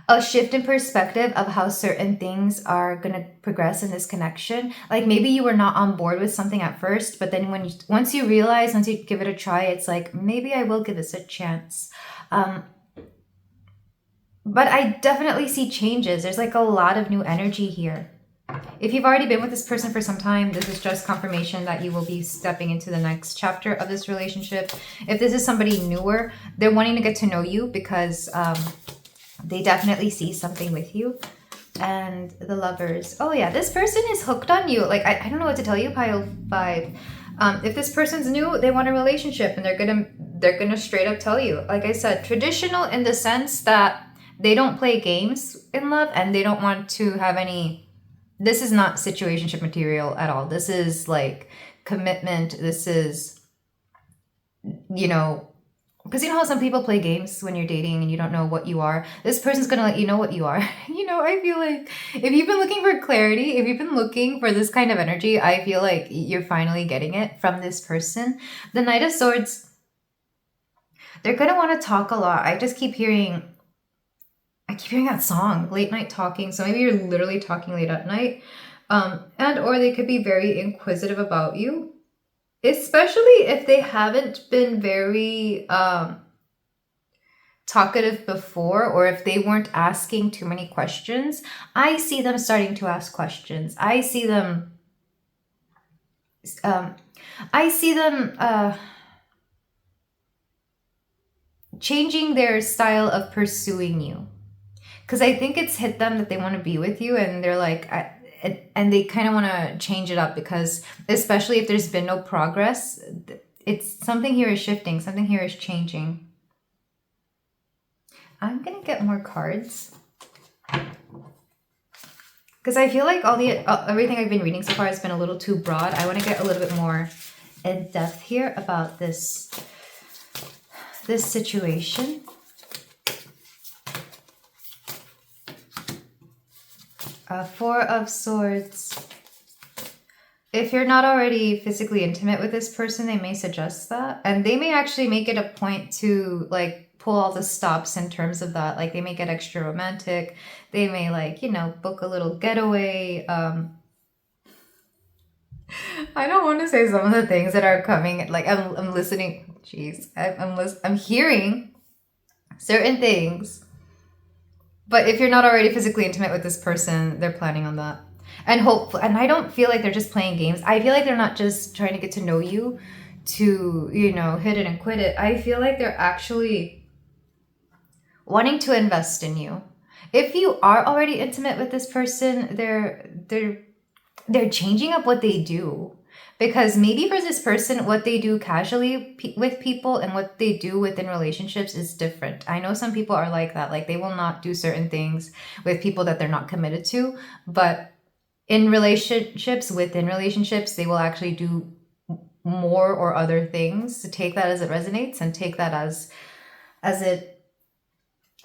S1: a shift in perspective of how certain things are going to progress in this connection. Like maybe you were not on board with something at first, but then once you realize, once you give it a try, it's like, maybe I will give this a chance. But I definitely see changes. There's like a lot of new energy here. If you've already been with this person for some time, this is just confirmation that you will be stepping into the next chapter of this relationship. If this is somebody newer, they're wanting to get to know you because they definitely see something with you. And the Lovers. Oh yeah, this person is hooked on you. Like, I don't know what to tell you, pile 5. If this person's new, they want a relationship, and they're gonna straight up tell you. Like I said, traditional in the sense that they don't play games in love, and they don't want to have any... This is not situationship material at all. This is like commitment. This is, you know, because you know how some people play games when you're dating and you don't know what you are. This person's going to let you know what you are. You know, I feel like if you've been looking for clarity, if you've been looking for this kind of energy, I feel like you're finally getting it from this person. The Knight of Swords, they're going to want to talk a lot. I keep hearing that song, late night talking. So maybe you're literally talking late at night. And or they could be very inquisitive about you, especially if they haven't been very talkative before, or if they weren't asking too many questions. I see them starting to ask questions. I see them changing their style of pursuing you. Because I think it's hit them that they want to be with you, and they're like, and they kind of want to change it up, because especially if there's been no progress, it's something here is shifting, something here is changing. I'm gonna get more cards because I feel like everything I've been reading so far has been a little too broad. I want to get a little bit more in depth here about this situation. Four of Swords. If you're not already physically intimate with this person, they may suggest that. And they may actually make it a point to like pull all the stops in terms of that. Like they may get extra romantic. They may like, you know, book a little getaway. I don't want to say some of the things that are coming. Like I'm listening. Jeez, I'm hearing certain things. But if you're not already physically intimate with this person, they're planning on that. And I don't feel like they're just playing games. I feel like they're not just trying to get to know you to, you know, hit it and quit it. I feel like they're actually wanting to invest in you. If you are already intimate with this person, they're changing up what they do. Because maybe for this person, what they do casually with people and what they do within relationships is different. I know some people are like that. Like they will not do certain things with people that they're not committed to. But in relationships, within relationships, they will actually do more or other things. So take that as it resonates and take that as it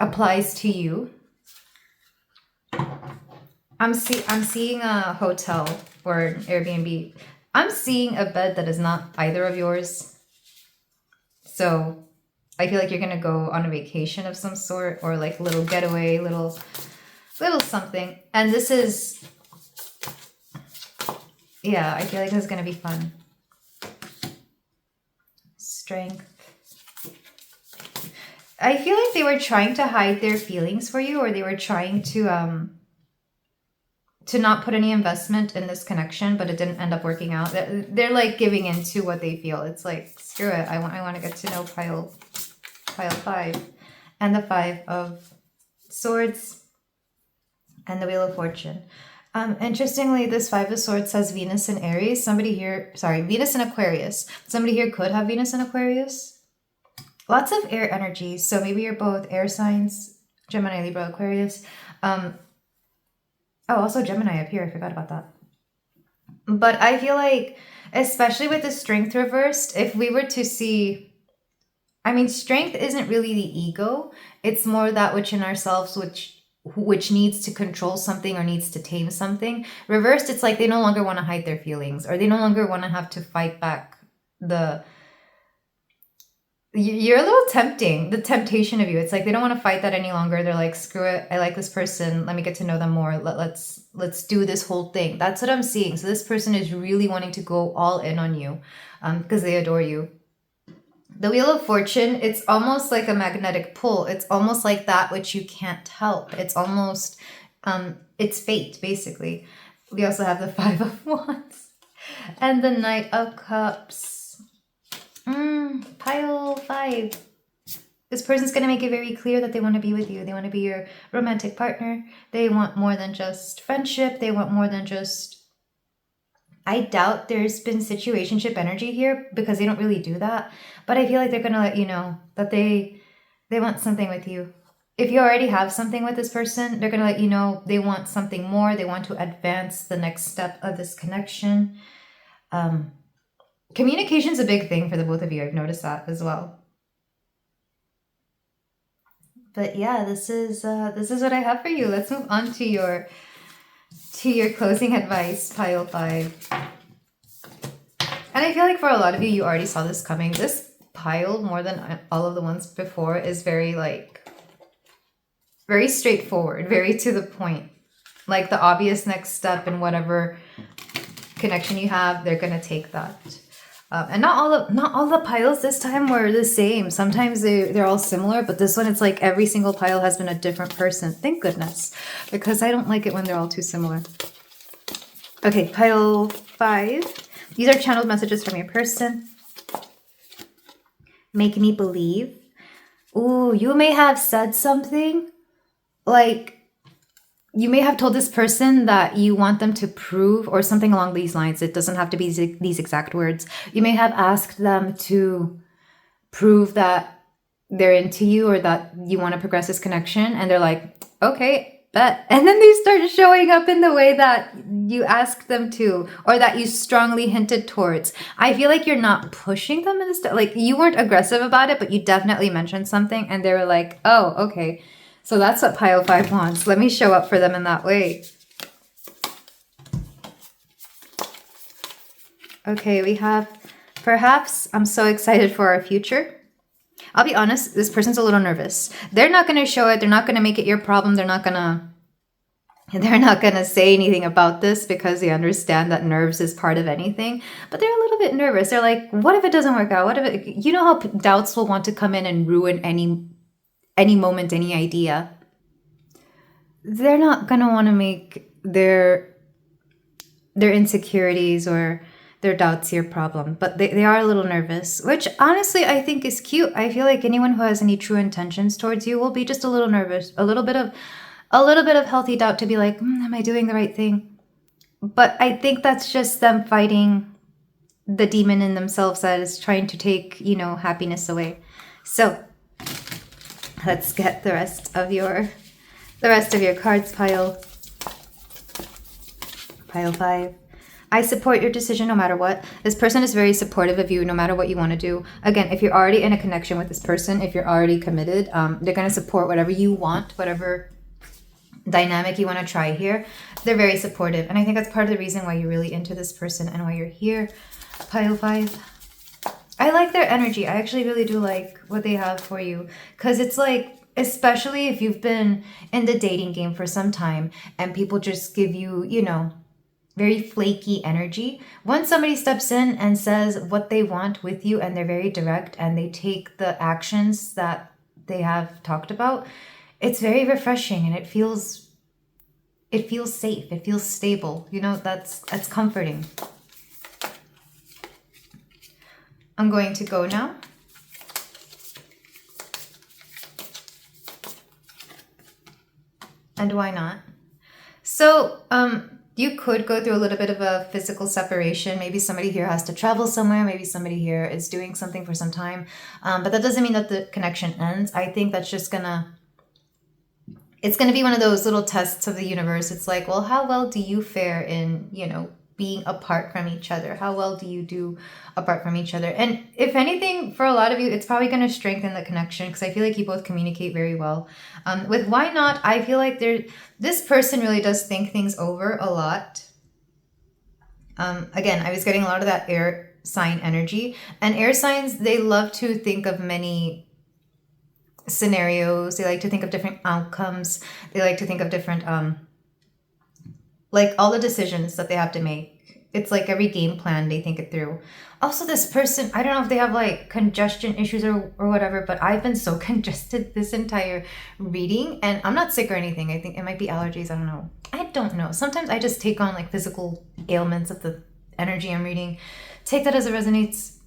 S1: applies to you. I'm seeing a hotel or an Airbnb. I'm seeing a bed that is not either of yours. So I feel like you're going to go on a vacation of some sort or like a little getaway, little something. And this is, yeah, I feel like this is going to be fun. Strength. I feel like they were trying to hide their feelings for you, or they were trying to not put any investment in this connection, but it didn't end up working out. They're like giving into what they feel. It's like, screw it. I want to get to know pile 5 and the 5 of Swords and the Wheel of Fortune. Interestingly, this 5 of Swords has Venus in Aries. Venus in Aquarius. Somebody here could have Venus in Aquarius. Lots of air energies. So maybe you're both air signs, Gemini, Libra, Aquarius. Oh, also Gemini up here. I forgot about that. But I feel like, especially with the Strength reversed, if we were to see, I mean, Strength isn't really the ego. It's more that which in ourselves, which needs to control something or needs to tame something. Reversed, it's like they no longer want to hide their feelings, or they no longer want to have to fight back you're a little tempting, the temptation of you. It's like they don't want to fight that any longer. They're like, screw it. I like this person. Let me get to know them more. Let's do this whole thing. That's what I'm seeing. So this person is really wanting to go all in on you because they adore you. The Wheel of Fortune, it's almost like a magnetic pull. It's almost like that which you can't help. It's almost, it's fate, basically. We also have the 5 of Wands and the Knight of Cups. Pile 5. This person's going to make it very clear that they want to be with you. They want to be your romantic partner. They want more than just friendship. They want more than just... I doubt there's been situationship energy here because they don't really do that. But I feel like they're going to let you know that they want something with you. If you already have something with this person, they're going to let you know they want something more. They want to advance the next step of this connection. Communication's a big thing for the both of you. I've noticed that as well. But yeah, this is what I have for you. Let's move on to your closing advice, pile 5. And I feel like for a lot of you, you already saw this coming. This pile, more than all of the ones before, is very straightforward, very to the point. Like the obvious next step in whatever connection you have, they're gonna take that. And not all the piles this time were the same. Sometimes they're all similar, but this one, it's like every single pile has been a different person. Thank goodness, because I don't like it when they're all too similar. Okay, pile 5. These are channeled messages from your person. Make me believe. Ooh, you may have said something like, you may have told this person that you want them to prove, or something along these lines. It doesn't have to be these exact words. You may have asked them to prove that they're into you or that you want to progress this connection. And they're like, okay, bet. And then they start showing up in the way that you asked them to, or that you strongly hinted towards. I feel like you're not pushing them in this, like you weren't aggressive about it, but you definitely mentioned something and they were like, oh, okay. So that's what pile 5 wants. Let me show up for them in that way. Okay, we have, perhaps I'm so excited for our future. I'll be honest, this person's a little nervous. They're not going to show it. They're not going to make it your problem. They're not going to say anything about this because they understand that nerves is part of anything. But they're a little bit nervous. They're like, what if it doesn't work out? What if it, you know how doubts will want to come in and ruin any moment, any idea. They're not going to want to make their insecurities or their doubts your problem, but they are a little nervous, which honestly I think is cute. I feel like anyone who has any true intentions towards you will be just a little nervous, a little bit of healthy doubt to be like, am I doing the right thing? But I think that's just them fighting the demon in themselves that is trying to take, happiness away. So let's get the rest of your cards. Pile 5. I support your decision no matter what. This person is very supportive of you no matter what you want to do. Again, if you're already in a connection with this person, if you're already committed, they're going to support whatever you want, whatever dynamic you want to try here. They're very supportive. And I think that's part of the reason why you're really into this person and why you're here. Pile 5. I like their energy. I actually really do like what they have for you. Because it's like, especially if you've been in the dating game for some time and people just give you, very flaky energy. Once somebody steps in and says what they want with you and they're very direct and they take the actions that they have talked about, it's very refreshing and it feels safe. It feels stable. That's comforting. I'm going to go now. And why not? So, you could go through a little bit of a physical separation. Maybe somebody here has to travel somewhere. Maybe somebody here is doing something for some time. But that doesn't mean that the connection ends. I think that's just it's going to be one of those little tests of the universe. It's like, well, how well do you fare in, being apart from each other? How well do you do apart from each other? And if anything, for a lot of you, it's probably going to strengthen the connection because I feel like you both communicate very well. With why not, I feel like this person really does think things over a lot. Again, I was getting a lot of that air sign energy. And air signs, they love to think of many scenarios. They like to think of different outcomes. They like to think of different... like all the decisions that they have to make. It's like every game plan, they think it through. Also, this person, I don't know if they have like congestion issues or whatever, but I've been so congested this entire reading and I'm not sick or anything. I think it might be allergies. I don't know. Sometimes I just take on like physical ailments of the energy I'm reading. Take that as it resonates.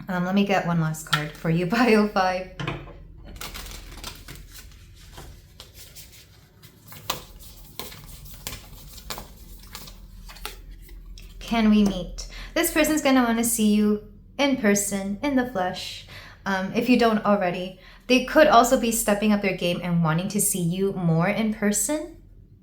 S1: Let me get one last card for you, Pile 5. Can we meet? This person's going to want to see you in person, in the flesh, if you don't already. They could also be stepping up their game and wanting to see you more in person.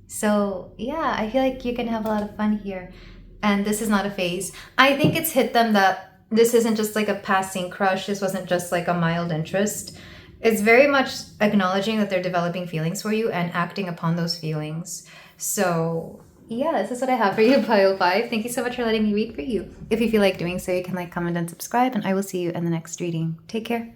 S1: So yeah, I feel like you can have a lot of fun here. And this is not a phase. I think it's hit them that this isn't just like a passing crush. This wasn't just like a mild interest. It's very much acknowledging that they're developing feelings for you and acting upon those feelings. So... yeah, this is what I have for you, Pile 5. Thank you so much for letting me read for you. If you feel like doing so, you can like, comment, and subscribe, and I will see you in the next reading. Take care.